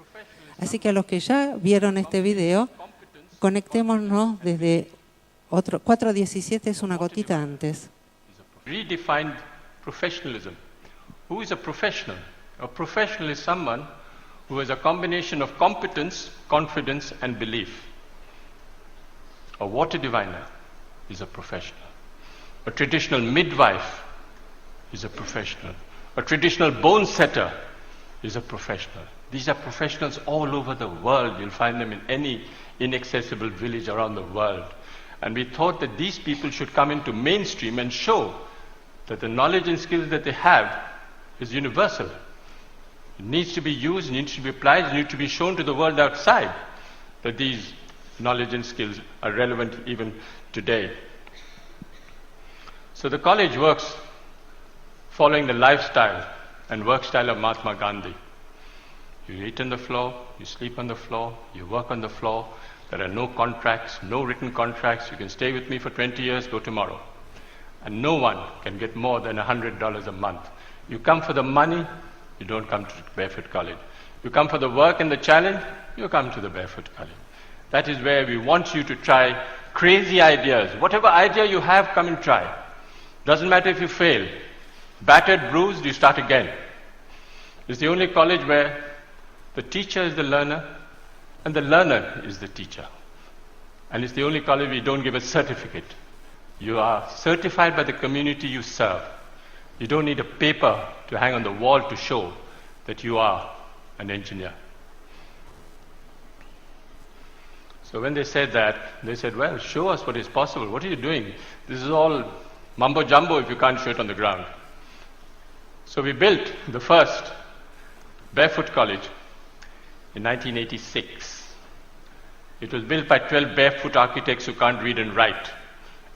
Así que a los que ya vieron este video, conectémonos desde otro... 4:17 es una gotita antes. Redefined professionalism. Who is a professional? A professional is someone who has a combination of competence, confidence, and belief. A water diviner is a professional. A traditional midwife is a professional. A traditional bone setter is a professional. These are professionals all over the world. You'll find them in any inaccessible village around the world. And we thought that these people should come into mainstream and show that the knowledge and skills that they have is universal. It needs to be used, needs to be applied, needs to be shown to the world outside that these knowledge and skills are relevant even today. So the college works following the lifestyle and work style of Mahatma Gandhi. You eat on the floor, you sleep on the floor, you work on the floor. There are no contracts, no written contracts. You can stay with me for 20 years, go tomorrow. And no one can get more than $100 a month. You come for the money, you don't come to Barefoot College. You come for the work and the challenge, you come to the Barefoot College. That is where we want you to try crazy ideas. Whatever idea you have, come and try. Doesn't matter if you fail. Battered, bruised, you start again. It's the only college where the teacher is the learner and the learner is the teacher. And it's the only college where you don't give a certificate. You are certified by the community you serve. You don't need a paper to hang on the wall to show that you are an engineer. So when they said that, they said, well, show us what is possible. What are you doing? This is all mumbo jumbo if you can't show it on the ground. So we built the first barefoot college in 1986. It was built by 12 barefoot architects who can't read and write.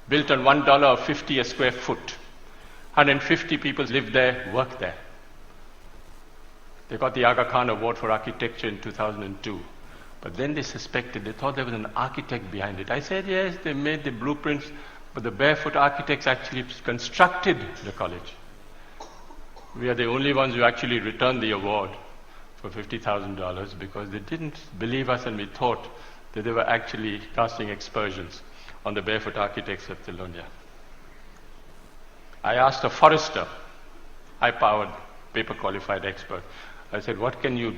Built on $1.50 a square foot. 150 people lived there, worked there. They got the Aga Khan Award for Architecture in 2002. But then they suspected, they thought there was an architect behind it. I said, yes, they made the blueprints, but the barefoot architects actually constructed the college. We are the only ones who actually returned the award for $50,000 because they didn't believe us and we thought that they were actually casting aspersions on the barefoot architects of Telonia. I asked a forester, high-powered, paper-qualified expert. I said, what can you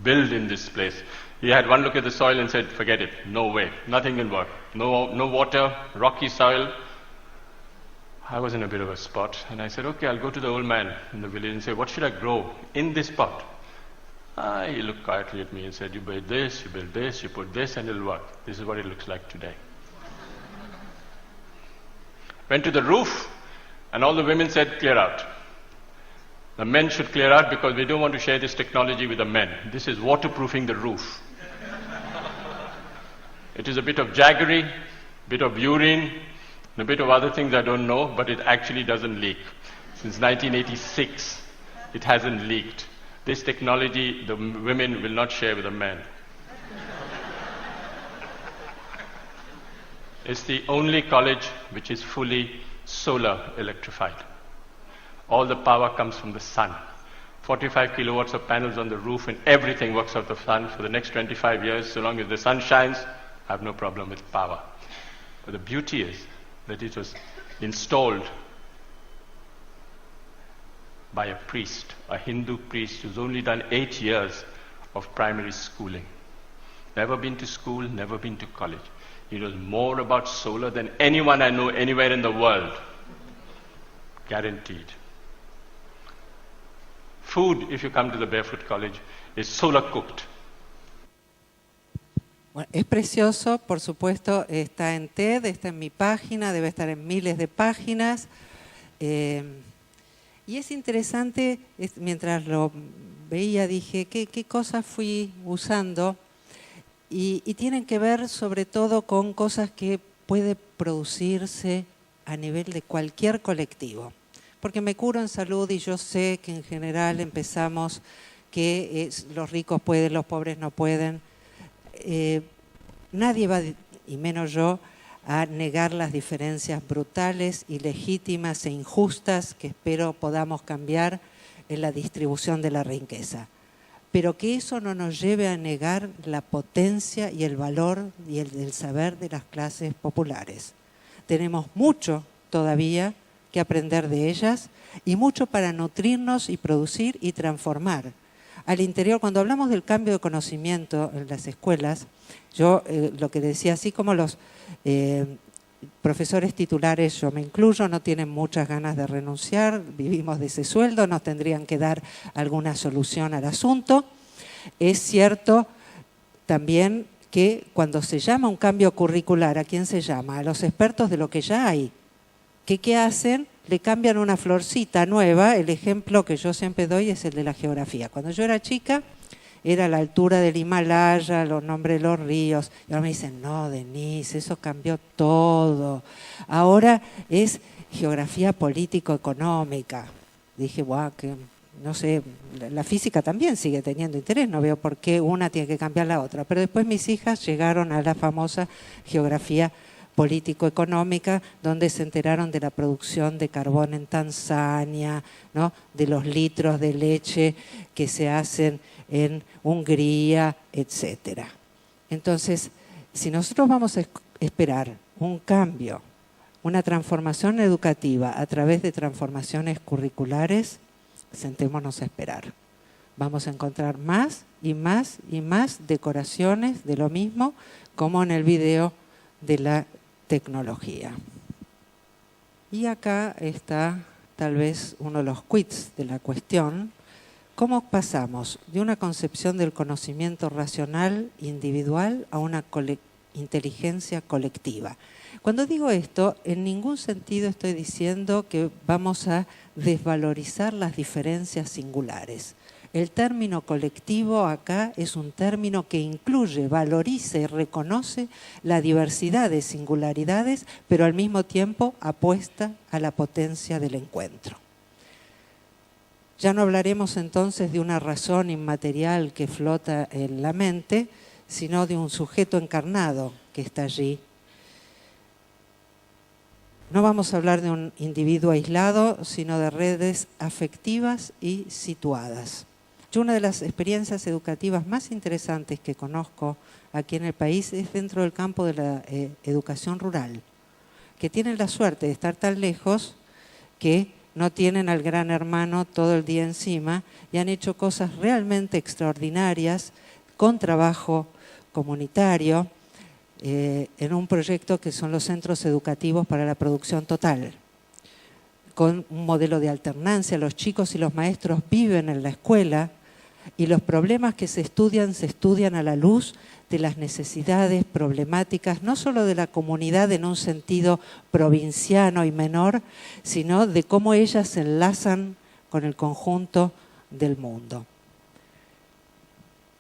build in this place? He had one look at the soil and said, forget it, no way, nothing can work. No water, rocky soil. I was in a bit of a spot, and I said, okay, I'll go to the old man in the village and say, what should I grow in this pot? He looked quietly at me and said, you build this, you put this, and it'll work. This is what it looks like today. Went to the roof, and all the women said, clear out. The men should clear out because we don't want to share this technology with the men. This is waterproofing the roof. It is a bit of jaggery, bit of urine, and a bit of other things I don't know, but it actually doesn't leak. Since 1986, it hasn't leaked. This technology, the women will not share with the men. It's the only college which is fully solar electrified. All the power comes from the sun. 45 kilowatts of panels on the roof and everything works out of the sun for the next 25 years. So long as the sun shines, I have no problem with power. But the beauty is that it was installed by a priest, a Hindu priest who's only done 8 years of primary schooling. Never been to school, never been to college. He knows more about solar than anyone I know anywhere in the world. Guaranteed. Food, if you come to the Barefoot College, is solar cooked. Bueno, es precioso, por supuesto, está en TED, está en mi página, debe estar en miles de páginas. Y es interesante, mientras lo veía dije, ¿qué cosas fui usando? Y tienen que ver sobre todo con cosas que puede producirse a nivel de cualquier colectivo. Porque me curo en salud y yo sé que en general empezamos que los ricos pueden, los pobres no pueden. Nadie va, y menos yo, a negar las diferencias brutales, ilegítimas e injustas que espero podamos cambiar en la distribución de la riqueza. Pero que eso no nos lleve a negar la potencia y el valor y el saber de las clases populares. Tenemos mucho todavía que aprender de ellas y mucho para nutrirnos y producir y transformar. Al interior, cuando hablamos del cambio de conocimiento en las escuelas, yo lo que decía, así como los profesores titulares, yo me incluyo, no tienen muchas ganas de renunciar, vivimos de ese sueldo, nos tendrían que dar alguna solución al asunto. Es cierto también que cuando se llama un cambio curricular, ¿a quién se llama? A los expertos de lo que ya hay. ¿Qué hacen? Le cambian una florcita nueva. El ejemplo que yo siempre doy es el de la geografía. Cuando yo era chica, era la altura del Himalaya, los nombres de los ríos. Y ahora me dicen, no, Denise, eso cambió todo. Ahora es geografía político-económica. Dije, guau, que no sé, la física también sigue teniendo interés, no veo por qué una tiene que cambiar la otra. Pero después mis hijas llegaron a la famosa geografía político-económica, donde se enteraron de la producción de carbón en Tanzania, ¿no? De los litros de leche que se hacen en Hungría, etc. Entonces, si nosotros vamos a esperar un cambio, una transformación educativa a través de transformaciones curriculares, sentémonos a esperar. Vamos a encontrar más y más y más decoraciones de lo mismo, como en el video de la tecnología. Y acá está tal vez uno de los quits de la cuestión. ¿Cómo pasamos de una concepción del conocimiento racional individual a una inteligencia colectiva? Cuando digo esto, en ningún sentido estoy diciendo que vamos a desvalorizar las diferencias singulares. El término colectivo acá es un término que incluye, valoriza y reconoce la diversidad de singularidades, pero al mismo tiempo apuesta a la potencia del encuentro. Ya no hablaremos entonces de una razón inmaterial que flota en la mente, sino de un sujeto encarnado que está allí. No vamos a hablar de un individuo aislado, sino de redes afectivas y situadas. Yo una de las experiencias educativas más interesantes que conozco aquí en el país es dentro del campo de la educación rural, que tienen la suerte de estar tan lejos que no tienen al gran hermano todo el día encima y han hecho cosas realmente extraordinarias con trabajo comunitario, en un proyecto que son los centros educativos para la producción total, con un modelo de alternancia. Los chicos y los maestros viven en la escuela y los problemas que se estudian a la luz de las necesidades problemáticas, no solo de la comunidad en un sentido provinciano y menor, sino de cómo ellas se enlazan con el conjunto del mundo.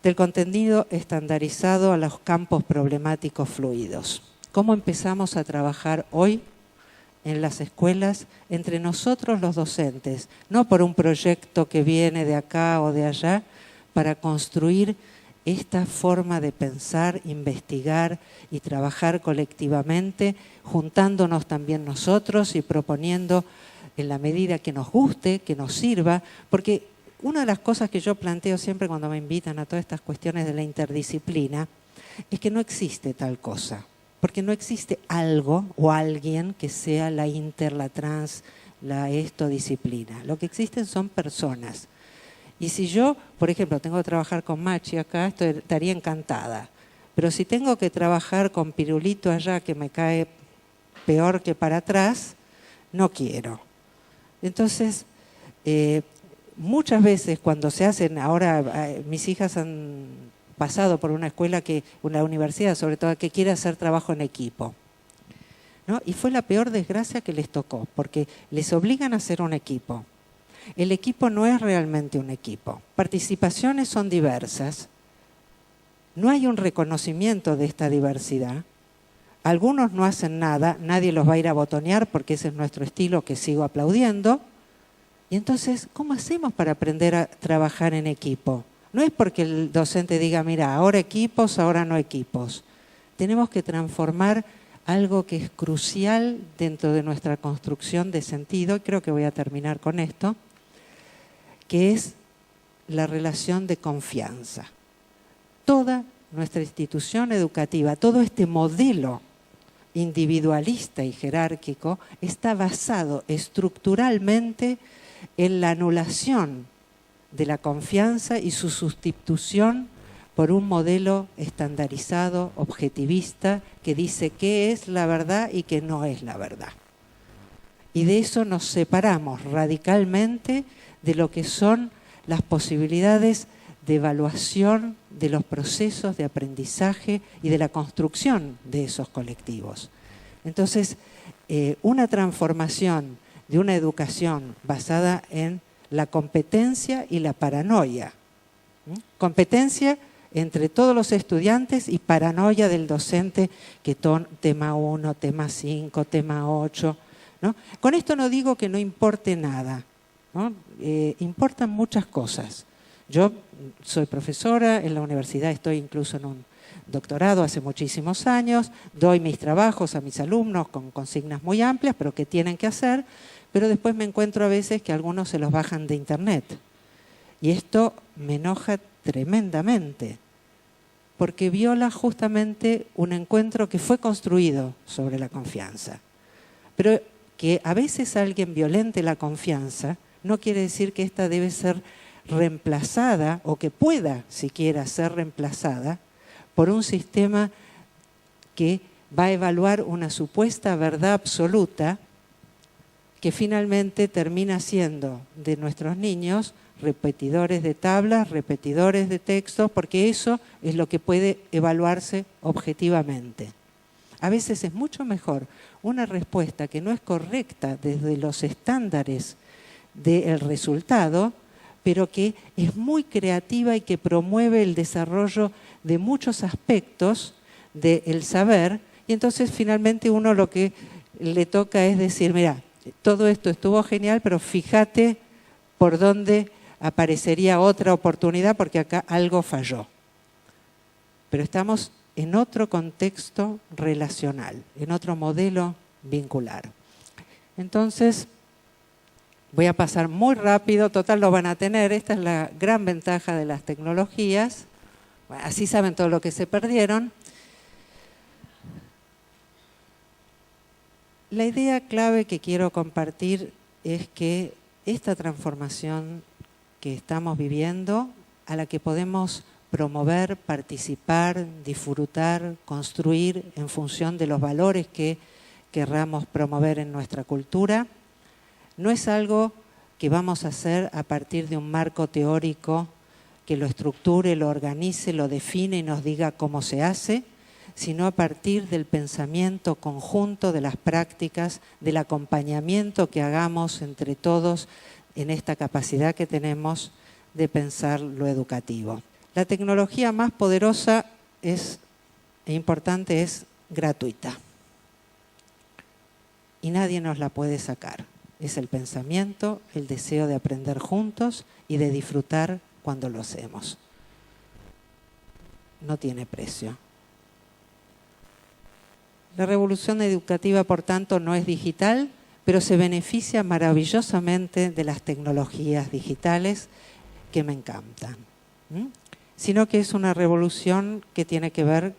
Del contenido estandarizado a los campos problemáticos fluidos. ¿Cómo empezamos a trabajar hoy en las escuelas entre nosotros los docentes? No por un proyecto que viene de acá o de allá, para construir esta forma de pensar, investigar y trabajar colectivamente, juntándonos también nosotros y proponiendo en la medida que nos guste, que nos sirva, porque una de las cosas que yo planteo siempre cuando me invitan a todas estas cuestiones de la interdisciplina es que no existe tal cosa, porque no existe algo o alguien que sea la inter, la trans, la disciplina. Lo que existen son personas. Y si yo, por ejemplo, tengo que trabajar con Machi acá, estaría encantada. Pero si tengo que trabajar con Pirulito allá, que me cae peor que para atrás, no quiero. Entonces, muchas veces cuando se hacen, ahora mis hijas han pasado por una escuela, una universidad sobre todo, que quiere hacer trabajo en equipo, ¿no? Y fue la peor desgracia que les tocó, porque les obligan a hacer un equipo. El equipo no es realmente un equipo. Participaciones son diversas. No hay un reconocimiento de esta diversidad. Algunos no hacen nada, nadie los va a ir a botonear porque ese es nuestro estilo que sigo aplaudiendo. Y entonces, ¿cómo hacemos para aprender a trabajar en equipo? No es porque el docente diga, mira, ahora equipos, ahora no equipos. Tenemos que transformar algo que es crucial dentro de nuestra construcción de sentido, y creo que voy a terminar con esto, que es la relación de confianza. Toda nuestra institución educativa, todo este modelo individualista y jerárquico está basado estructuralmente en la anulación de la confianza y su sustitución por un modelo estandarizado, objetivista, que dice qué es la verdad y qué no es la verdad. Y de eso nos separamos radicalmente de lo que son las posibilidades de evaluación de los procesos de aprendizaje y de la construcción de esos colectivos. Entonces, una transformación de una educación basada en la competencia y la paranoia. Competencia entre todos los estudiantes y paranoia del docente, que tema 1, tema 5, tema 8. ¿No? Con esto no digo que no importe nada, ¿no? Importan muchas cosas. Yo soy profesora, en la universidad estoy incluso en un doctorado hace muchísimos años, doy mis trabajos a mis alumnos con consignas muy amplias, pero que tienen que hacer, pero después me encuentro a veces que algunos se los bajan de internet. Y esto me enoja tremendamente, porque viola justamente un encuentro que fue construido sobre la confianza. Pero que a veces alguien violente la confianza no quiere decir que ésta debe ser reemplazada o que pueda siquiera ser reemplazada por un sistema que va a evaluar una supuesta verdad absoluta que finalmente termina siendo de nuestros niños repetidores de tablas, repetidores de textos, porque eso es lo que puede evaluarse objetivamente. A veces es mucho mejor una respuesta que no es correcta desde los estándares del resultado, pero que es muy creativa y que promueve el desarrollo de muchos aspectos del saber, y entonces finalmente uno lo que le toca es decir, mira, todo esto estuvo genial, pero fíjate por dónde aparecería otra oportunidad porque acá algo falló. Pero estamos en otro contexto relacional, en otro modelo vincular. Entonces, voy a pasar muy rápido, total lo van a tener, esta es la gran ventaja de las tecnologías, bueno, así saben todo lo que se perdieron. La idea clave que quiero compartir es que esta transformación que estamos viviendo, a la que podemos promover, participar, disfrutar, construir en función de los valores que querramos promover en nuestra cultura, no es algo que vamos a hacer a partir de un marco teórico que lo estructure, lo organice, lo define y nos diga cómo se hace, sino a partir del pensamiento conjunto, de las prácticas, del acompañamiento que hagamos entre todos en esta capacidad que tenemos de pensar lo educativo. La tecnología más poderosa e importante es gratuita. Y nadie nos la puede sacar. Es el pensamiento, el deseo de aprender juntos y de disfrutar cuando lo hacemos. No tiene precio. La revolución educativa, por tanto, no es digital, pero se beneficia maravillosamente de las tecnologías digitales que me encantan. Sino que es una revolución que tiene que ver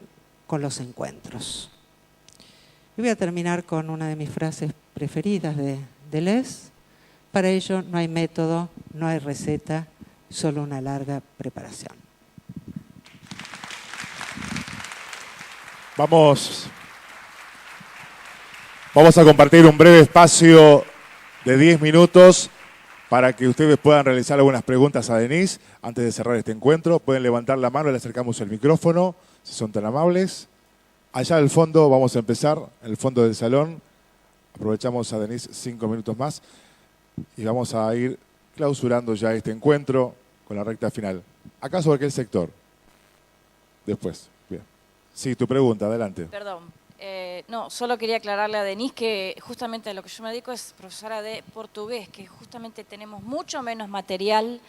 con los encuentros. Y voy a terminar con una de mis frases preferidas de Deleuze. Para ello no hay método, no hay receta, solo una larga preparación. Vamos a compartir un breve espacio de 10 minutos para que ustedes puedan realizar algunas preguntas a Denise antes de cerrar este encuentro. Pueden levantar la mano, le acercamos el micrófono, si son tan amables. Allá al fondo vamos a empezar, en el fondo del salón. Aprovechamos a Denise 5 minutos más y vamos a ir clausurando ya este encuentro con la recta final. ¿Acá sobre qué sector? Después. Bien. Sí, tu pregunta, adelante. Perdón. No, solo quería aclararle a Denise que justamente lo que yo me dedico es profesora de portugués, que justamente tenemos mucho menos material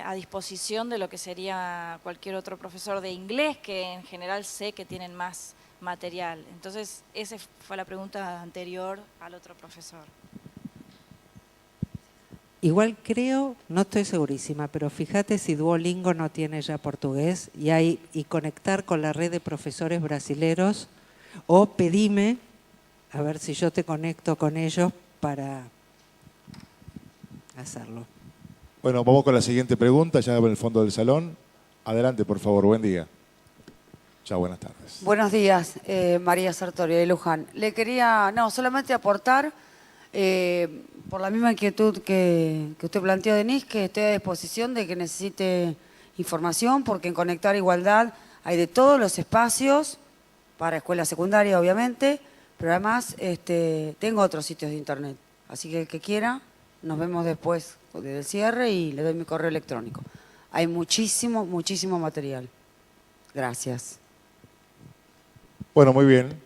a disposición de lo que sería cualquier otro profesor de inglés, que en general sé que tienen más material. Entonces, esa fue la pregunta anterior al otro profesor. Igual creo, no estoy segurísima, pero fíjate si Duolingo no tiene ya portugués y conectar con la red de profesores brasileros. O pedime, a ver si yo te conecto con ellos para hacerlo. Bueno, vamos con la siguiente pregunta, ya en el fondo del salón. Adelante, por favor, buen día. Chao, buenas tardes. Buenos días, María Sartori de Luján. Le quería, solamente aportar, por la misma inquietud que usted planteó, Denise, que estoy a disposición de que necesite información, porque en Conectar Igualdad hay de todos los espacios, para escuela secundaria, obviamente, pero además tengo otros sitios de internet. Así que el que quiera, nos vemos después del cierre y le doy mi correo electrónico. Hay muchísimo, muchísimo material. Gracias. Bueno, muy bien.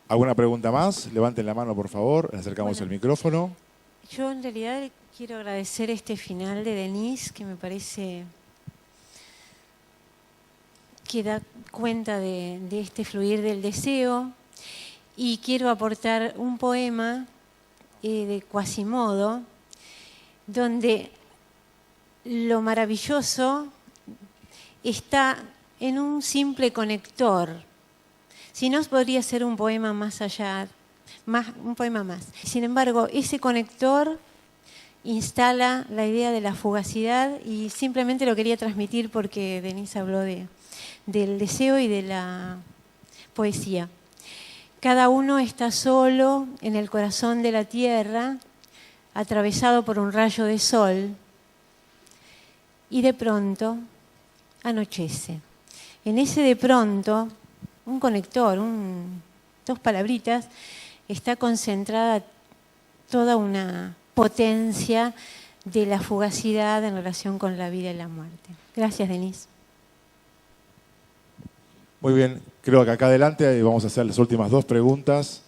¿Alguna pregunta más? Levanten la mano, por favor. Le acercamos el micrófono. Yo en realidad quiero agradecer este final de Denise, que me parece que da cuenta de este fluir del deseo, y quiero aportar un poema de Quasimodo, donde lo maravilloso está en un simple conector. Si no, podría ser un poema más allá, un poema más. Sin embargo, ese conector instala la idea de la fugacidad y simplemente lo quería transmitir porque Denise habló del deseo y de la poesía. Cada uno está solo en el corazón de la tierra, atravesado por un rayo de sol, y de pronto anochece. En ese de pronto, un conector, dos palabritas, está concentrada toda una potencia de la fugacidad en relación con la vida y la muerte. Gracias, Denise. Muy bien, creo que acá adelante vamos a hacer las últimas 2 preguntas.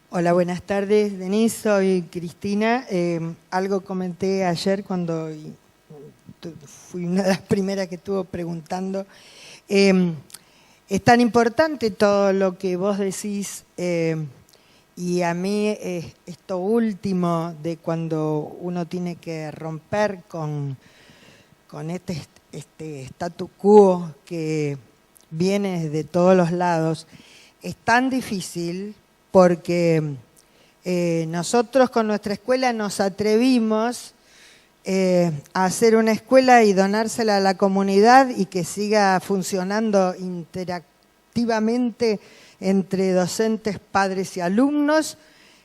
Hola, buenas tardes, Denise, soy Cristina. Algo comenté ayer cuando fui una de las primeras que estuvo preguntando. Es tan importante todo lo que vos decís y a mí esto último de cuando uno tiene que romper con este statu quo que viene de todos los lados, es tan difícil porque nosotros con nuestra escuela nos atrevimos a hacer una escuela y donársela a la comunidad y que siga funcionando interactivamente entre docentes, padres y alumnos.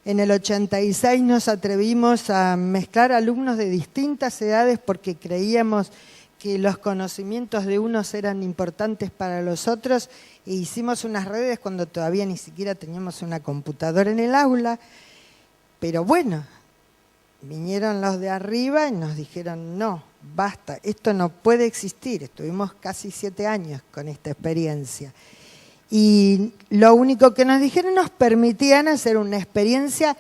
En el 86 nos atrevimos a mezclar alumnos de distintas edades porque creíamos que los conocimientos de unos eran importantes para los otros e hicimos unas redes cuando todavía ni siquiera teníamos una computadora en el aula. Pero bueno, vinieron los de arriba y nos dijeron, no, basta, esto no puede existir. Estuvimos casi 7 años con esta experiencia. Y lo único que nos dijeron, nos permitían hacer una experiencia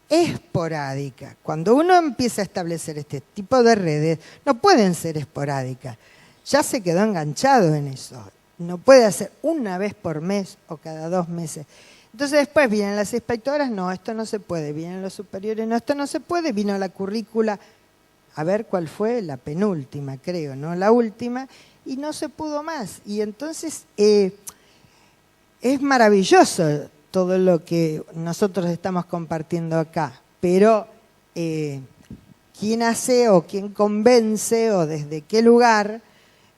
esporádica. Cuando uno empieza a establecer este tipo de redes, no pueden ser esporádicas. Ya se quedó enganchado en eso. No puede hacer una vez por mes o cada 2 meses. Entonces después vienen las inspectoras, no, esto no se puede. Vienen los superiores, no, esto no se puede. Vino la currícula, a ver cuál fue, la penúltima creo, no la última, y no se pudo más. Y entonces es maravilloso todo lo que nosotros estamos compartiendo acá, pero ¿quién hace o quién convence o desde qué lugar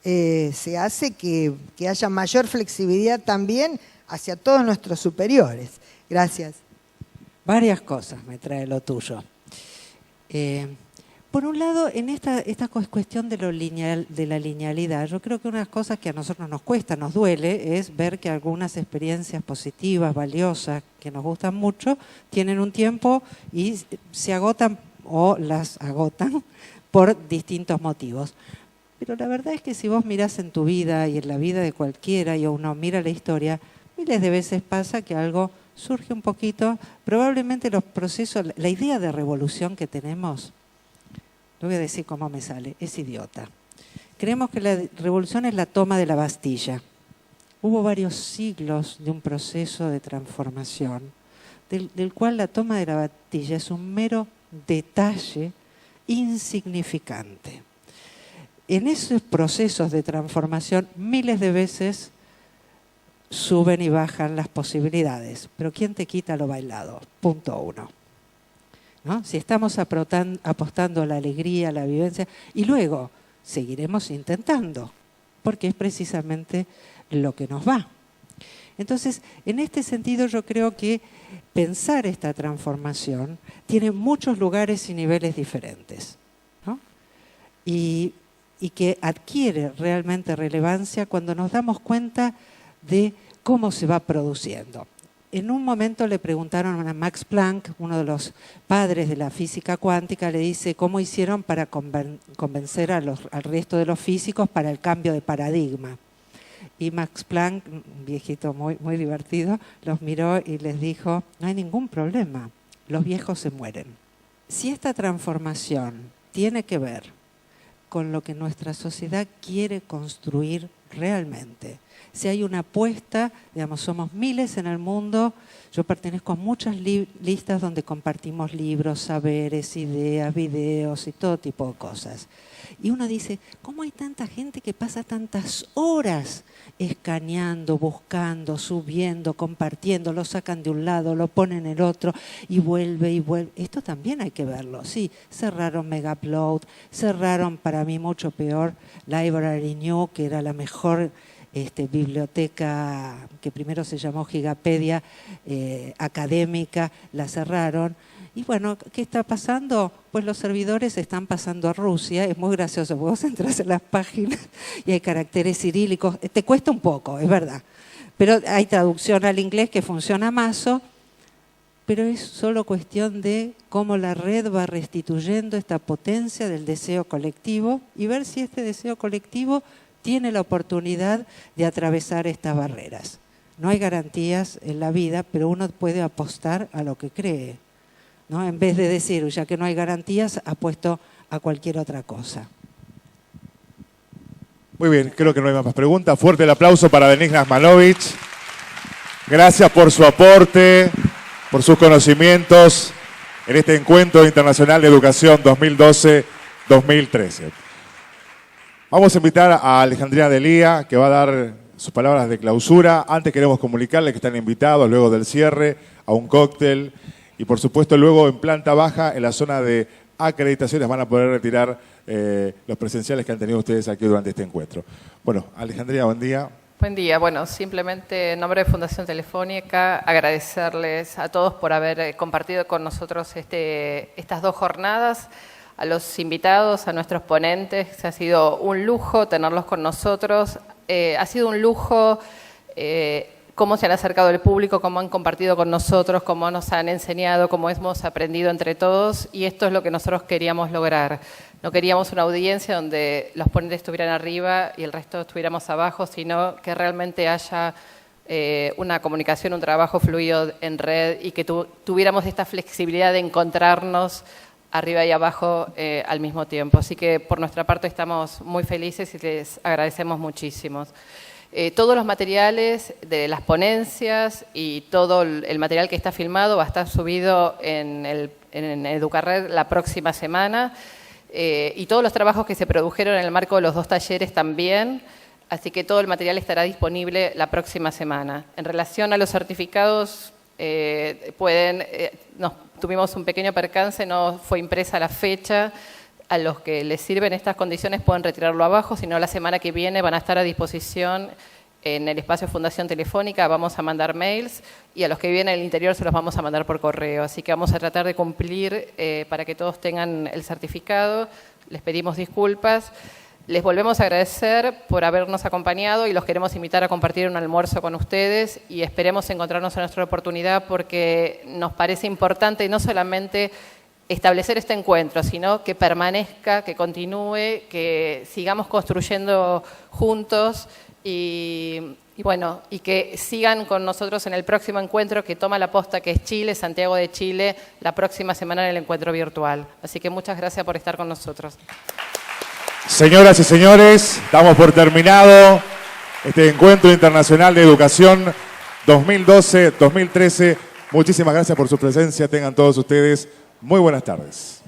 se hace que haya mayor flexibilidad también hacia todos nuestros superiores? Gracias. Varias cosas me trae lo tuyo. Por un lado, en esta cuestión de la linealidad, yo creo que una de las cosas que a nosotros nos cuesta, nos duele, es ver que algunas experiencias positivas, valiosas, que nos gustan mucho, tienen un tiempo y se agotan o las agotan por distintos motivos. Pero la verdad es que si vos mirás en tu vida y en la vida de cualquiera y uno mira la historia, miles de veces pasa que algo surge un poquito, probablemente los procesos, la idea de revolución que tenemos, lo voy a decir cómo me sale, es idiota. Creemos que la revolución es la toma de la Bastilla. Hubo varios siglos de un proceso de transformación, del cual la toma de la Bastilla es un mero detalle insignificante. En esos procesos de transformación, miles de veces suben y bajan las posibilidades. Pero ¿quién te quita lo bailado? Punto 1. ¿No? Si estamos apostando a la alegría, a la vivencia, y luego seguiremos intentando, porque es precisamente lo que nos va. Entonces, en este sentido yo creo que pensar esta transformación tiene muchos lugares y niveles diferentes, ¿no? Y que adquiere realmente relevancia cuando nos damos cuenta de cómo se va produciendo. En un momento le preguntaron a Max Planck, uno de los padres de la física cuántica, le dice cómo hicieron para convencer al resto de los físicos para el cambio de paradigma. Y Max Planck, un viejito muy, muy divertido, los miró y les dijo, no hay ningún problema, los viejos se mueren. Si esta transformación tiene que ver con lo que nuestra sociedad quiere construir realmente. Si hay una apuesta, digamos, somos miles en el mundo, yo pertenezco a muchas listas donde compartimos libros, saberes, ideas, videos y todo tipo de cosas. Y uno dice, ¿cómo hay tanta gente que pasa tantas horas escaneando, buscando, subiendo, compartiendo, lo sacan de un lado, lo ponen en el otro y vuelve y vuelve? Esto también hay que verlo. Sí, cerraron Megaupload, cerraron, para mí mucho peor, Library New, que era la mejor biblioteca que primero se llamó Gigapedia, académica, la cerraron. Y bueno, ¿qué está pasando? Pues los servidores están pasando a Rusia. Es muy gracioso, porque vos entras en las páginas y hay caracteres cirílicos. Te cuesta un poco, es verdad. Pero hay traducción al inglés que funciona mazo, pero es solo cuestión de cómo la red va restituyendo esta potencia del deseo colectivo y ver si este deseo colectivo tiene la oportunidad de atravesar estas barreras. No hay garantías en la vida, pero uno puede apostar a lo que cree, ¿no? En vez de decir, ya que no hay garantías, apuesto a cualquier otra cosa. Muy bien, creo que no hay más preguntas. Fuerte el aplauso para Denise Nasmanovich. Gracias por su aporte, por sus conocimientos en este Encuentro Internacional de Educación 2012-2013. Vamos a invitar a Alejandrina Delía, que va a dar sus palabras de clausura. Antes queremos comunicarles que están invitados, luego del cierre, a un cóctel. Y por supuesto, luego en planta baja, en la zona de acreditaciones, van a poder retirar los presenciales que han tenido ustedes aquí durante este encuentro. Bueno, Alejandrina, buen día. Buen día. Bueno, simplemente en nombre de Fundación Telefónica, agradecerles a todos por haber compartido con nosotros estas 2 jornadas. A los invitados, a nuestros ponentes, ha sido un lujo tenerlos con nosotros. Ha sido un lujo cómo se han acercado el público, cómo han compartido con nosotros, cómo nos han enseñado, cómo hemos aprendido entre todos, y esto es lo que nosotros queríamos lograr. No queríamos una audiencia donde los ponentes estuvieran arriba y el resto estuviéramos abajo, sino que realmente haya una comunicación, un trabajo fluido en red y que tuviéramos esta flexibilidad de encontrarnos arriba y abajo al mismo tiempo. Así que por nuestra parte estamos muy felices y les agradecemos muchísimo. Todos los materiales de las ponencias y todo el material que está filmado va a estar subido en Educarred la próxima semana, y todos los trabajos que se produjeron en el marco de los 2 talleres también, así que todo el material estará disponible la próxima semana. En relación a los certificados, tuvimos un pequeño percance, no fue impresa la fecha. A los que les sirven estas condiciones pueden retirarlo abajo, si no la semana que viene van a estar a disposición en el espacio Fundación Telefónica, vamos a mandar mails, y a los que viven en el interior se los vamos a mandar por correo. Así que vamos a tratar de cumplir para que todos tengan el certificado. Les pedimos disculpas. Les volvemos a agradecer por habernos acompañado y los queremos invitar a compartir un almuerzo con ustedes y esperemos encontrarnos en nuestra oportunidad, porque nos parece importante no solamente establecer este encuentro, sino que permanezca, que continúe, que sigamos construyendo juntos y que sigan con nosotros en el próximo encuentro que toma la posta, que es Chile, Santiago de Chile, la próxima semana en el encuentro virtual. Así que muchas gracias por estar con nosotros. Señoras y señores, damos por terminado este Encuentro Internacional de Educación 2012-2013. Muchísimas gracias por su presencia. Tengan todos ustedes muy buenas tardes.